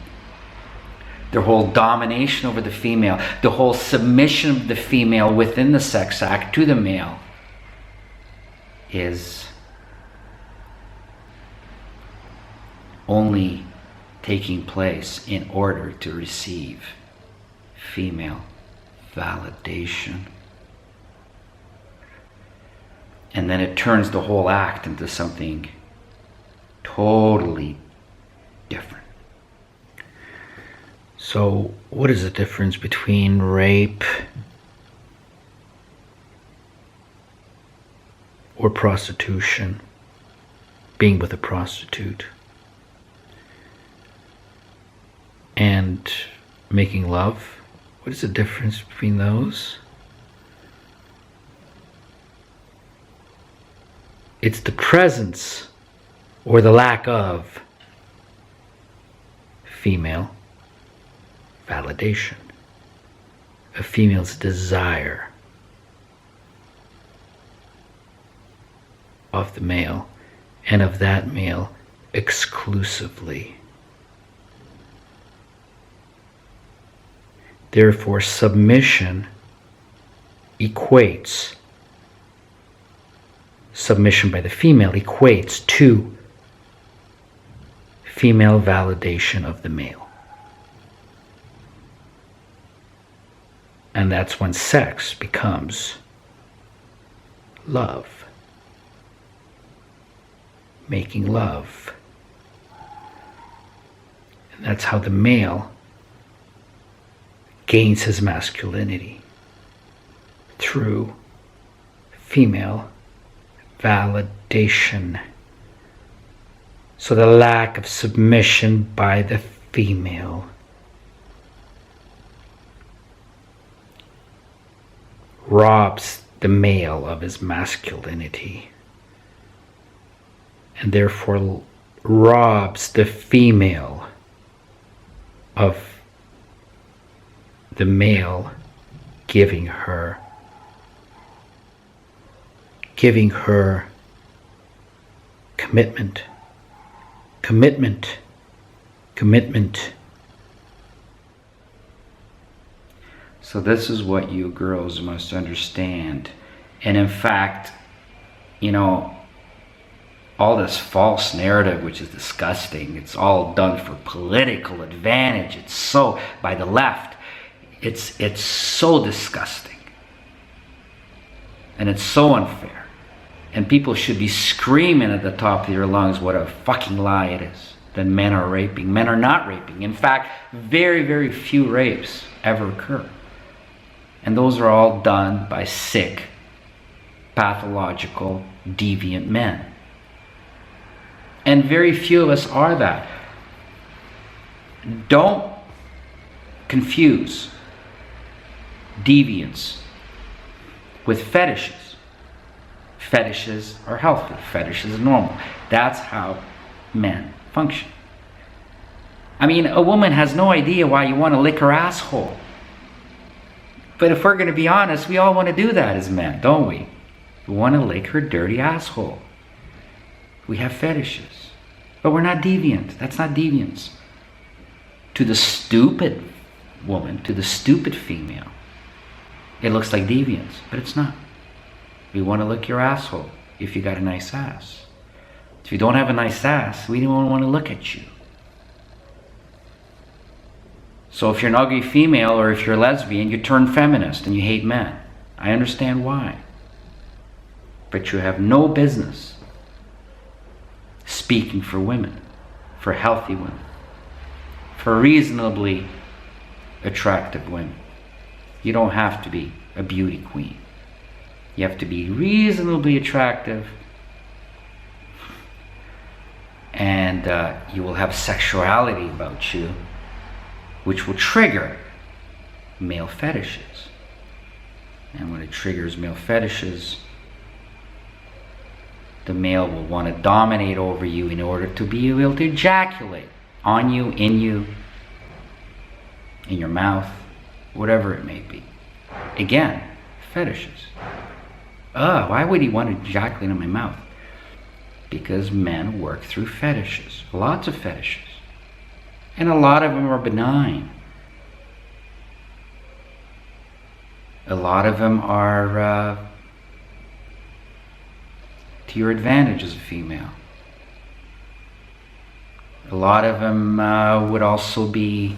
the whole domination over the female, the whole submission of the female within the sex act to the male is only taking place in order to receive female validation. And then it turns the whole act into something totally different. So, what is the difference between rape or prostitution, being with a prostitute, and making love? What is the difference between those? It's the presence or the lack of female validation, a female's desire of the male and of that male exclusively. Therefore, submission equates, submission by the female equates to female validation of the male. And that's when sex becomes love. Making love. And that's how the male gains his masculinity, through female validation. So the lack of submission by the female robs the male of his masculinity, and therefore robs the female of the male giving her commitment. So this is what you girls must understand. And in fact, you know, all this false narrative, which is disgusting, it's all done for political advantage. It's so, by the left, it's so disgusting. And it's so unfair. And people should be screaming at the top of their lungs what a fucking lie it is, that men are raping. Men are not raping. In fact, very, very few rapes ever occur. And those are all done by sick, pathological, deviant men. And very few of us are that. Don't confuse deviance with fetishes. Fetishes are healthy. Fetishes are normal. That's how men function. I mean, a woman has no idea why you want to lick her asshole. But if we're going to be honest, we all want to do that as men, don't we? We want to lick her dirty asshole. We have fetishes. But we're not deviant. That's not deviance. To the stupid woman, to the stupid female, it looks like deviance, but it's not. We want to lick your asshole if you got a nice ass. If you don't have a nice ass, we don't want to look at you. So if you're an ugly female or if you're a lesbian, you turn feminist and you hate men. I understand why. But you have no business speaking for women, for healthy women, for reasonably attractive women. You don't have to be a beauty queen. You have to be reasonably attractive, and you will have sexuality about you which will trigger male fetishes. And when it triggers male fetishes, the male will want to dominate over you in order to be able to ejaculate on you, in you, in your mouth, whatever it may be. Again, fetishes. Why would he want to ejaculate in my mouth? Because men work through fetishes, lots of fetishes. And a lot of them are benign. A lot of them are to your advantage as a female. A lot of them would also be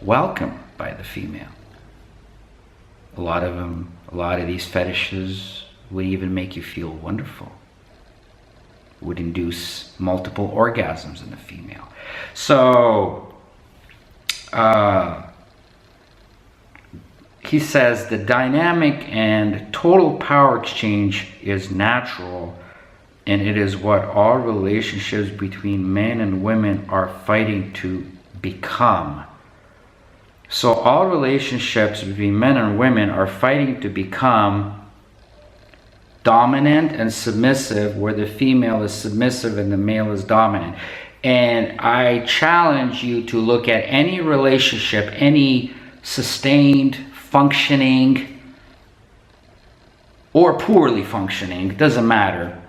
welcomed by the female. A lot of these fetishes would even make you feel wonderful. Would induce multiple orgasms in the female. So, he says the dynamic and total power exchange is natural, and it is what all relationships between men and women are fighting to become. So all relationships between men and women are fighting to become dominant and submissive, where the female is submissive and the male is dominant. And I challenge you to look at any relationship, any sustained, functioning, or poorly functioning, it doesn't matter,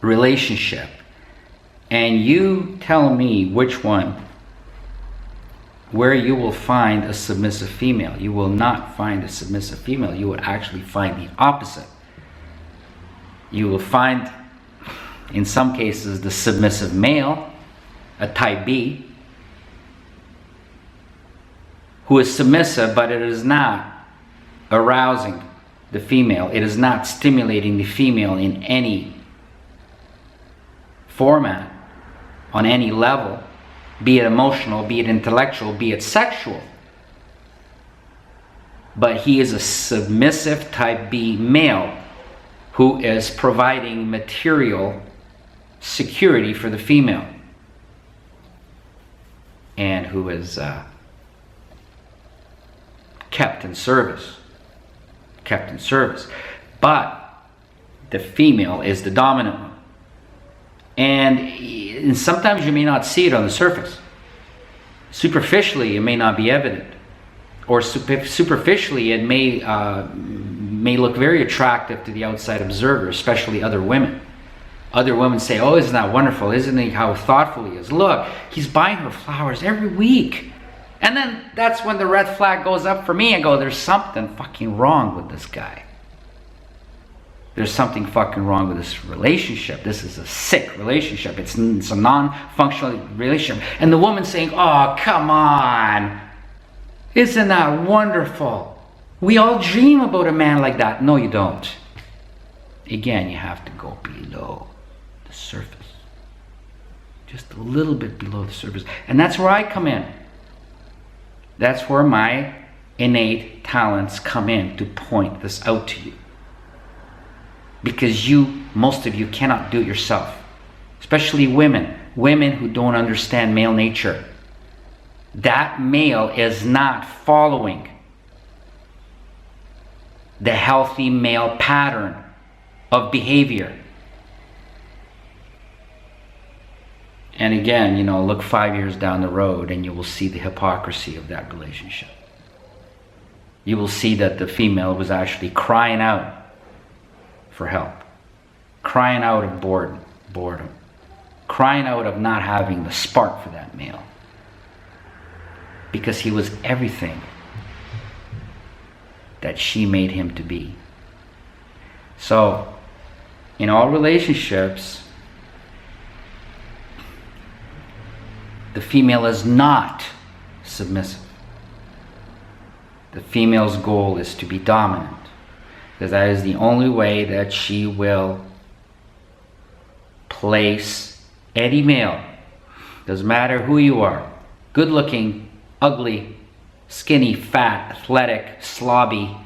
relationship, and you tell me which one, where you will find a submissive female. You will not find a submissive female. You will actually find the opposite. You will find, in some cases, the submissive male, a type B, who is submissive, but it is not arousing the female. It is not stimulating the female in any format, on any level, be it emotional, be it intellectual, be it sexual. But he is a submissive type B male who is providing material security for the female, and who is kept in service. But the female is the dominant one. And sometimes you may not see it on the surface. Superficially, it may not be evident. Or superficially, it may look very attractive to the outside observer, especially other women. Other women say, oh, isn't that wonderful? Isn't he how thoughtful he is? Look, he's buying her flowers every week. And then that's when the red flag goes up for me. I go, there's something fucking wrong with this guy. There's something fucking wrong with this relationship. This is a sick relationship. It's a non-functional relationship. And the woman saying, oh, come on. Isn't that wonderful? We all dream about a man like that. No, you don't. Again, you have to go below the surface. Just a little bit below the surface. And that's where I come in. That's where my innate talents come in to point this out to you. Because most of you cannot do it yourself. Especially women who don't understand male nature. That male is not following the healthy male pattern of behavior. And again, look 5 years down the road and you will see the hypocrisy of that relationship. You will see that the female was actually crying out for help, crying out of boredom, crying out of not having the spark for that male, because he was everything that she made him to be. So, in all relationships, the female is not submissive. The female's goal is to be dominant, because that is the only way that she will place any male, doesn't matter who you are, good looking, ugly, skinny, fat, athletic, slobby.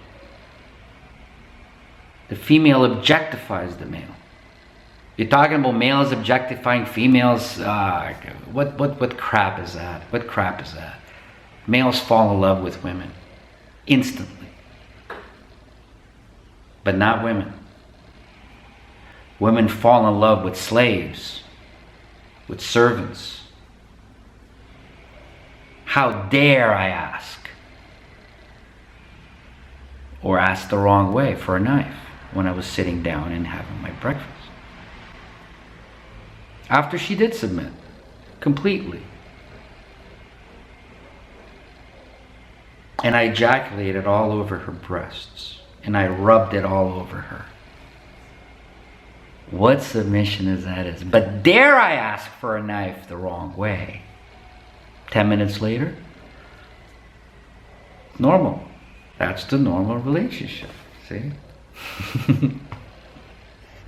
The female objectifies the male. You're talking about males objectifying females? What crap is that? What crap is that? Males fall in love with women instantly. But not women. Women fall in love with slaves, with servants, How dare I ask? Or ask the wrong way for a knife when I was sitting down and having my breakfast. After she did submit, completely. And I ejaculated all over her breasts. And I rubbed it all over her. What submission is that? But dare I ask for a knife the wrong way? 10 minutes later, normal. That's the normal relationship, see?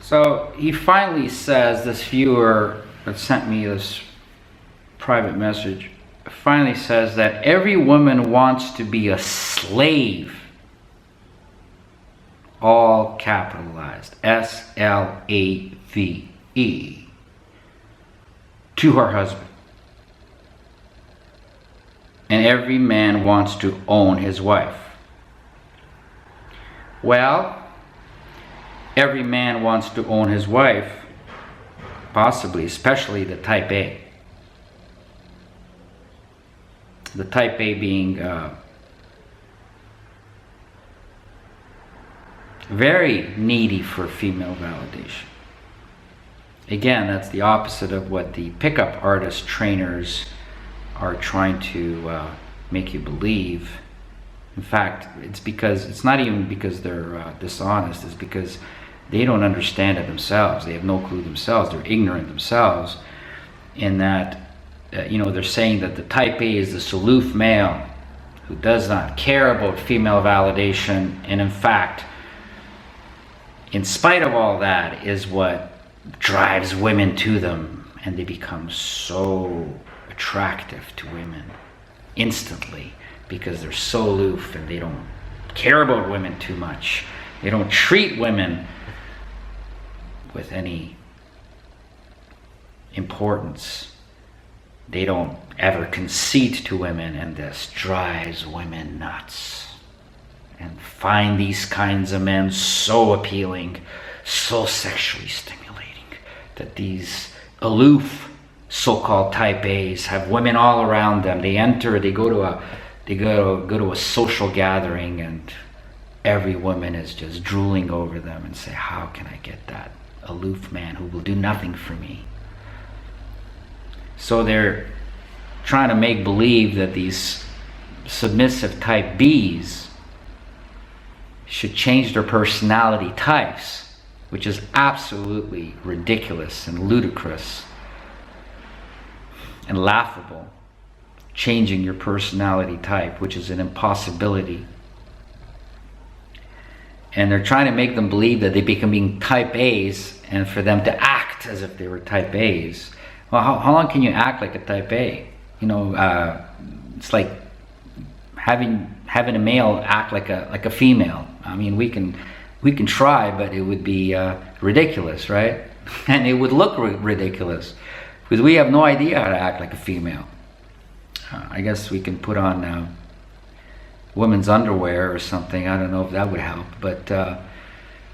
So he finally says, this viewer that sent me this private message, finally says that every woman wants to be a slave. All capitalized, S-L-A-V-E, to her husband. And every man wants to own his wife. Well, every man wants to own his wife, possibly, especially the type A. The type A being very needy for female validation. Again, that's the opposite of what the pickup artist trainers are trying to make you believe. In fact, it's not even because they're dishonest, it's because they don't understand it themselves. They have no clue themselves. They're ignorant themselves in that, they're saying that the type A is this aloof male who does not care about female validation, and in fact, in spite of all that, is what drives women to them, and they become so attractive to women instantly because they're so aloof and they don't care about women too much. They don't treat women with any importance. They don't ever concede to women, and this drives women nuts. And find these kinds of men so appealing, so sexually stimulating, that these aloof so-called type A's have women all around them. They go to a social gathering, and every woman is just drooling over them and say, how can I get that aloof man who will do nothing for me? So they're trying to make believe that these submissive type B's should change their personality types, which is absolutely ridiculous and ludicrous and laughable. Changing your personality type, which is an impossibility. And they're trying to make them believe that they become type A's, and for them to act as if they were type A's. Well, how long can you act like a type A? It's like having a male act like a female. I mean, we can try, but it would be ridiculous, right? And it would look ridiculous because we have no idea how to act like a female. I guess we can put on women's underwear or something. I don't know if that would help, but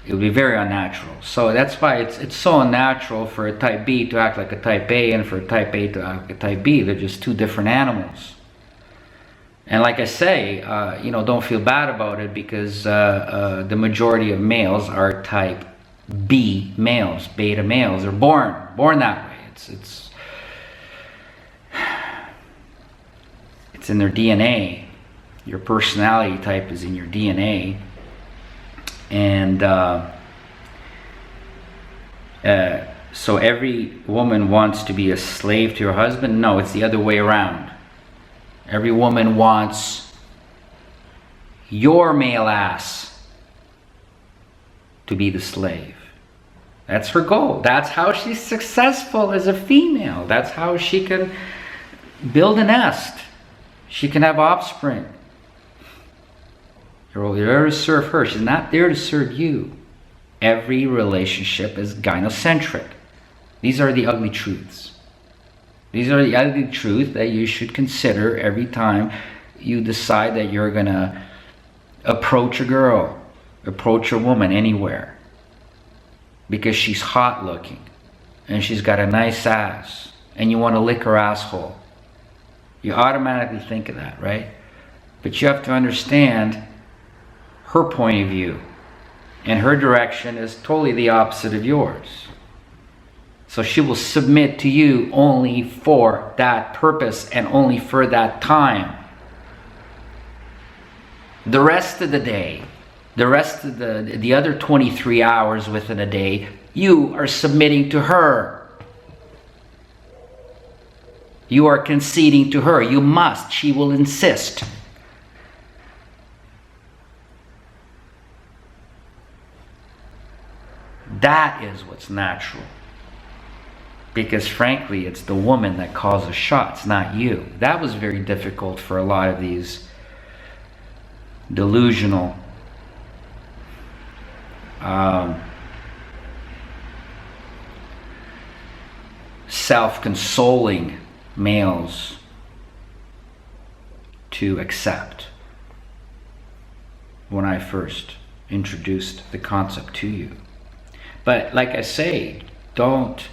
it would be very unnatural. So that's why it's so unnatural for a type B to act like a type A and for a type A to act like a type B. They're just two different animals. And like I say, don't feel bad about it, because the majority of males are type B males, beta males. They're born that way. It's in their DNA. Your personality type is in your DNA. And so every woman wants to be a slave to her husband? No, it's the other way around. Every woman wants your male ass to be the slave. That's her goal. That's how she's successful as a female. That's how she can build a nest. She can have offspring. You're there to serve her. She's not there to serve you. Every relationship is gynocentric. These are the ugly truths. These are the ugly truths that you should consider every time you decide that you're going to approach a girl, approach a woman anywhere. Because she's hot looking and she's got a nice ass and you want to lick her asshole. You automatically think of that, right? But you have to understand her point of view. And her direction is totally the opposite of yours. So she will submit to you only for that purpose and only for that time. The rest of the day, the rest of the other 23 hours within a day, you are submitting to her. You are conceding to her. You must. She will insist. That is what's natural. Because frankly, it's the woman that calls the shots, not you. That was very difficult for a lot of these delusional, self-consoling males to accept when I first introduced the concept to you. But like I say, don't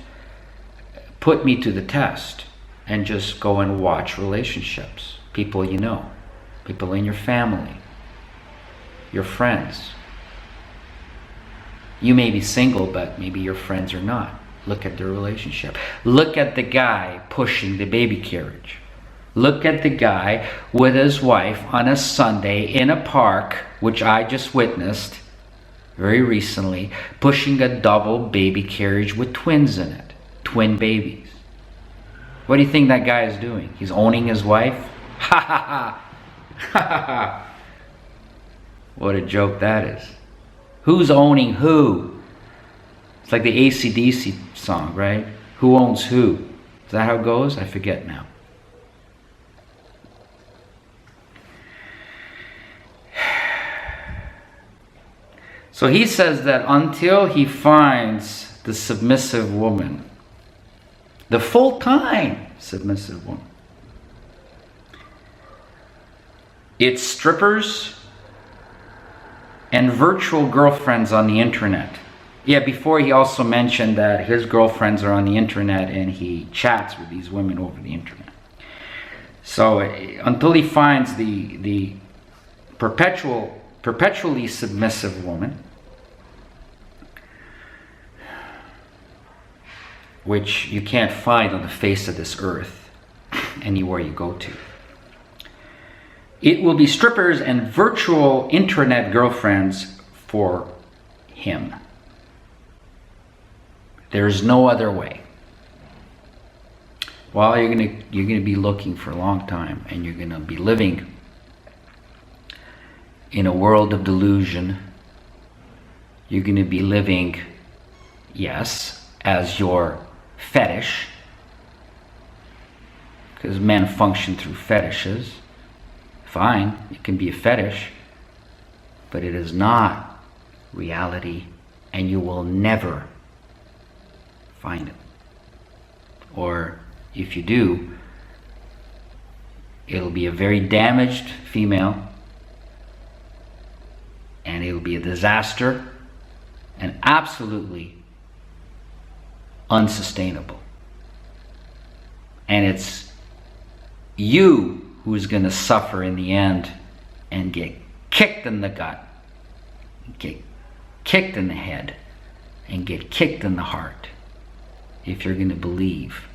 put me to the test and just go and watch relationships. People you know, people in your family, your friends. You may be single, but maybe your friends are not. Look at their relationship. Look at the guy pushing the baby carriage. Look at the guy with his wife on a Sunday in a park, which I just witnessed very recently, pushing a double baby carriage with twins in it. Twin babies. What do you think that guy is doing? He's owning his wife? Ha ha ha! Ha ha ha! What a joke that is. Who's owning who? It's like the AC/DC song, right? Who owns who? Is that how it goes? I forget now. So he says that until he finds the submissive woman, the full-time submissive woman, it's strippers and virtual girlfriends on the internet. Yeah, before he also mentioned that his girlfriends are on the internet and he chats with these women over the internet. So until he finds the perpetually submissive woman, which you can't find on the face of this earth anywhere you go to, it will be strippers and virtual internet girlfriends for him. There's no other way. Well, you're gonna be looking for a long time, and you're gonna be living in a world of delusion. You're gonna be living, yes, as your fetish, because men function through fetishes. Fine, it can be a fetish, but it is not reality, and you will never find it. Or if you do, it'll be a very damaged female, and it'll be a disaster and absolutely unsustainable. And it's you who's going to suffer in the end and get kicked in the gut, get kicked in the head, and get kicked in the heart if you're going to believe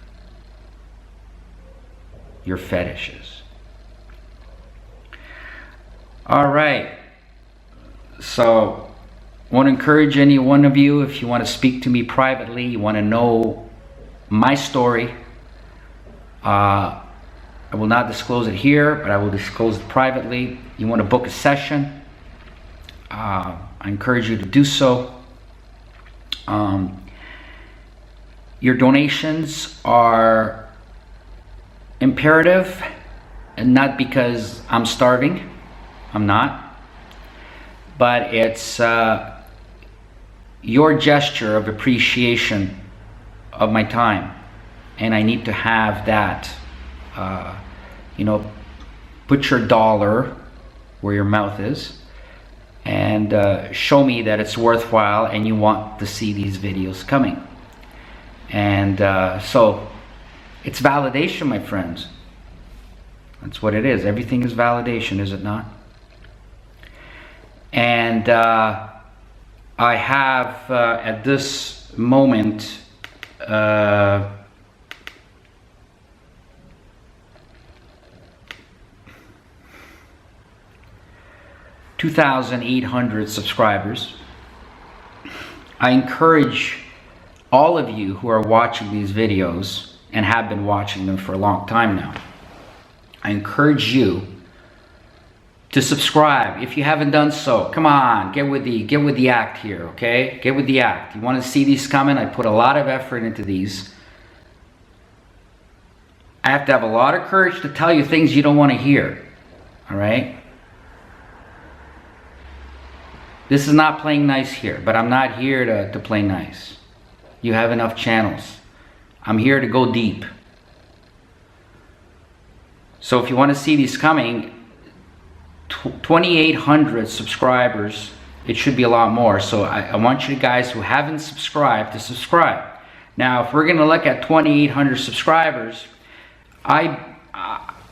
your fetishes. All right. So I want to encourage any one of you, if you want to speak to me privately, you want to know my story, I will not disclose it here, but I will disclose it privately. You want to book a session, I encourage you to do so. Your donations are imperative, and not because I'm starving. I'm not. But it's your gesture of appreciation of my time, and I need to have that. Put your dollar where your mouth is, and show me that it's worthwhile and you want to see these videos coming. And so it's validation, my friends. That's what it is. Everything is validation, is it not? And I have at this moment 2,800 subscribers. I encourage all of you who are watching these videos and have been watching them for a long time now, I encourage you to subscribe if you haven't done so. Come on, get with the act here, okay? Get with the act. You want to see these coming? I put a lot of effort into these. I have to have a lot of courage to tell you things you don't want to hear, all right? This is not playing nice here, but I'm not here to play nice. You have enough channels. I'm here to go deep. So if you want to see these coming, 2,800 subscribers, it should be a lot more. So I want you guys who haven't subscribed to subscribe. Now, if we're going to look at 2,800 subscribers,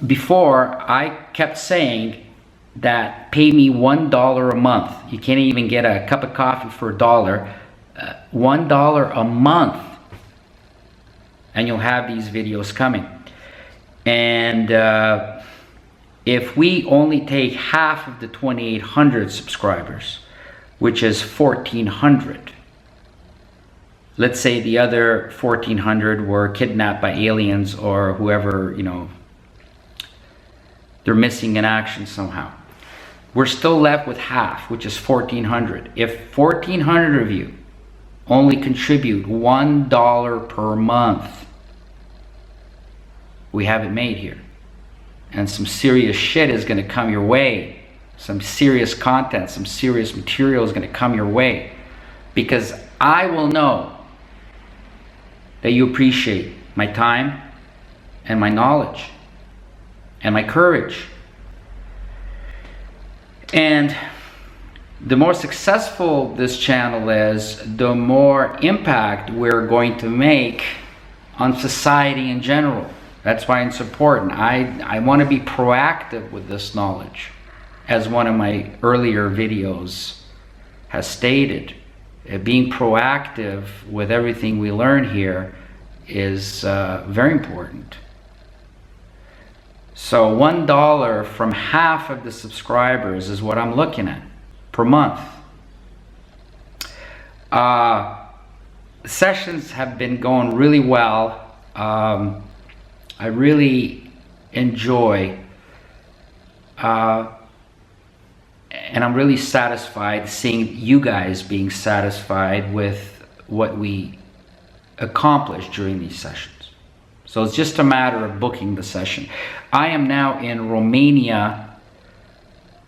before I kept saying that pay me $1 a month. You can't even get a cup of coffee for $1. $1 a month, and you'll have these videos coming. And if we only take half of the 2,800 subscribers, which is 1,400, let's say the other 1,400 were kidnapped by aliens or whoever, you know, they're missing in action somehow. We're still left with half, which is 1,400. If 1,400 of you only contribute $1 per month, we have it made here. And some serious shit is going to come your way. Some serious content, some serious material is going to come your way. Because I will know that you appreciate my time and my knowledge and my courage. And the more successful this channel is, the more impact we're going to make on society in general. That's why it's important. I want to be proactive with this knowledge. As one of my earlier videos has stated, being proactive with everything we learn here is very important. So $1 from half of the subscribers is what I'm looking at per month. Sessions have been going really well. I really enjoy and I'm really satisfied seeing you guys being satisfied with what we accomplished during these sessions. So it's just a matter of booking the session. I am now in Romania,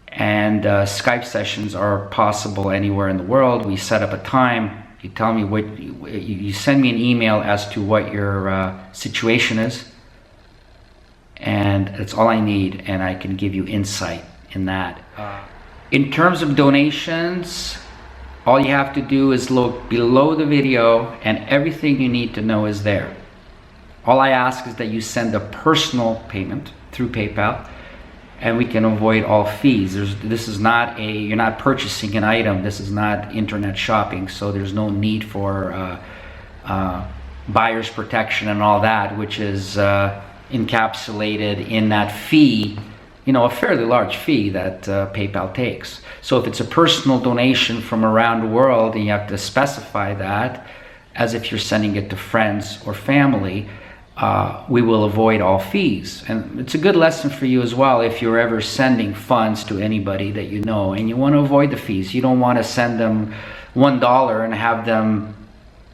and Skype sessions are possible anywhere in the world. We set up a time. You tell me what, you send me an email as to what your situation is, and that's all I need, and I can give you insight in that. In terms of donations, all you have to do is look below the video, and everything you need to know is there. All I ask is that you send a personal payment through PayPal, and we can avoid all fees. This is not you're not purchasing an item. This is not internet shopping, so there's no need for buyer's protection and all that, which is encapsulated in that fee, you know, a fairly large fee that PayPal takes. So if it's a personal donation from around the world, and you have to specify that as if you're sending it to friends or family, we will avoid all fees. And it's a good lesson for you as well if you're ever sending funds to anybody that you know and you want to avoid the fees. You don't want to send them $1 and have them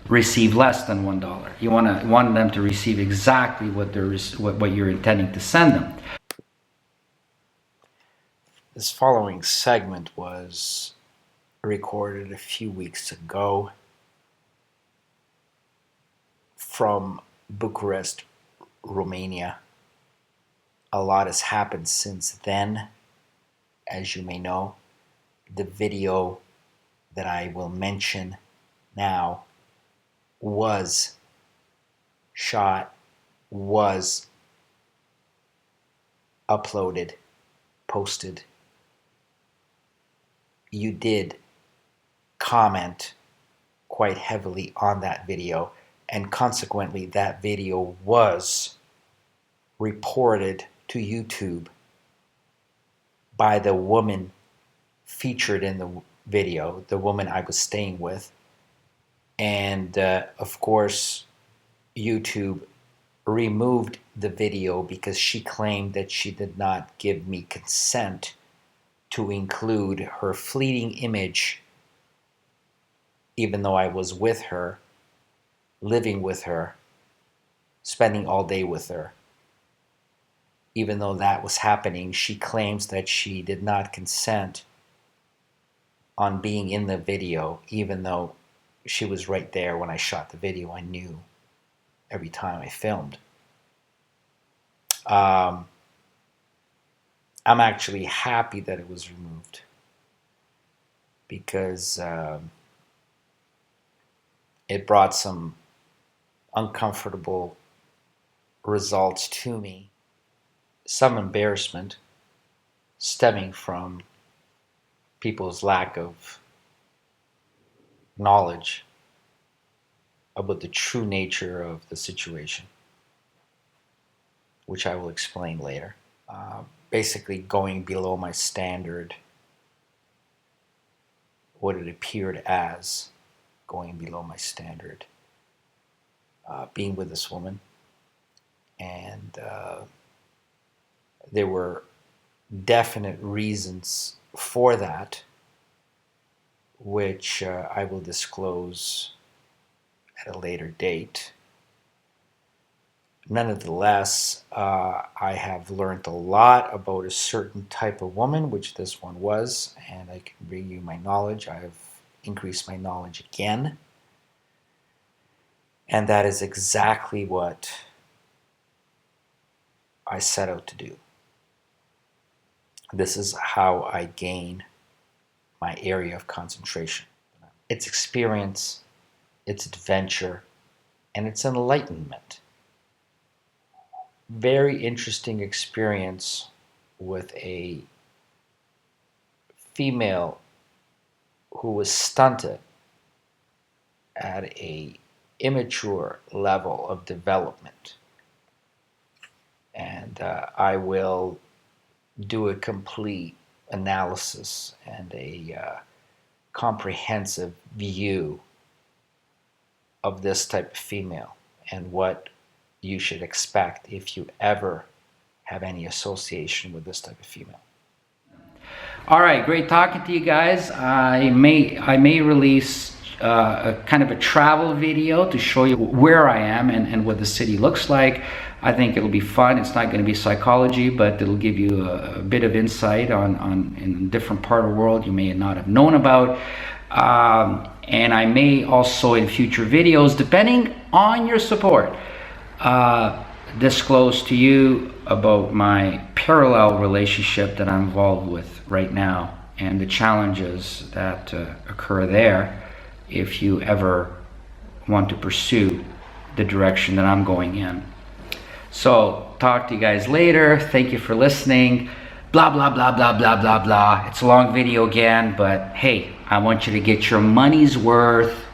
receive less than $1. You want them to receive exactly what you're intending to send them. This following segment was recorded a few weeks ago from Bucharest, Romania. A lot has happened since then, as you may know. The video that I will mention now was shot, was uploaded, posted, you did comment quite heavily on that video, and consequently that video was reported to YouTube by the woman featured in the video, the woman I was staying with. And of course, YouTube removed the video because she claimed that she did not give me consent to include her fleeting image, even though I was with her, living with her, spending all day with her. Even though that was happening, she claims that she did not consent on being in the video, even though she was right there when I shot the video. I knew every time I filmed. I'm actually happy that it was removed, because it brought some uncomfortable results to me, some embarrassment stemming from people's lack of knowledge about the true nature of the situation, which I will explain later. Basically going below my standard, what it appeared as going below my standard, being with this woman. And there were definite reasons for that, which I will disclose at a later date. Nonetheless, I have learned a lot about a certain type of woman, which this one was, and I can bring you my knowledge. I have increased my knowledge again, and that is exactly what I set out to do. This is how I gain my area of concentration. It's experience, it's adventure, and it's enlightenment. Very interesting experience with a female who was stunted at a immature level of development. And I will do a complete analysis and a comprehensive view of this type of female and what you should expect if you ever have any association with this type of female. All right, great talking to you guys. I may release a kind of a travel video to show you where I am and what the city looks like. I think it'll be fun. It's not going to be psychology, but it'll give you a bit of insight on in a different part of the world you may not have known about. And I may also in future videos, depending on your support, disclose to you about my parallel relationship that I'm involved with right now and the challenges that occur there if you ever want to pursue the direction that I'm going in. So talk to you guys later. Thank you for listening. Blah, blah, blah, blah, blah, blah, blah. It's a long video again, but hey, I want you to get your money's worth.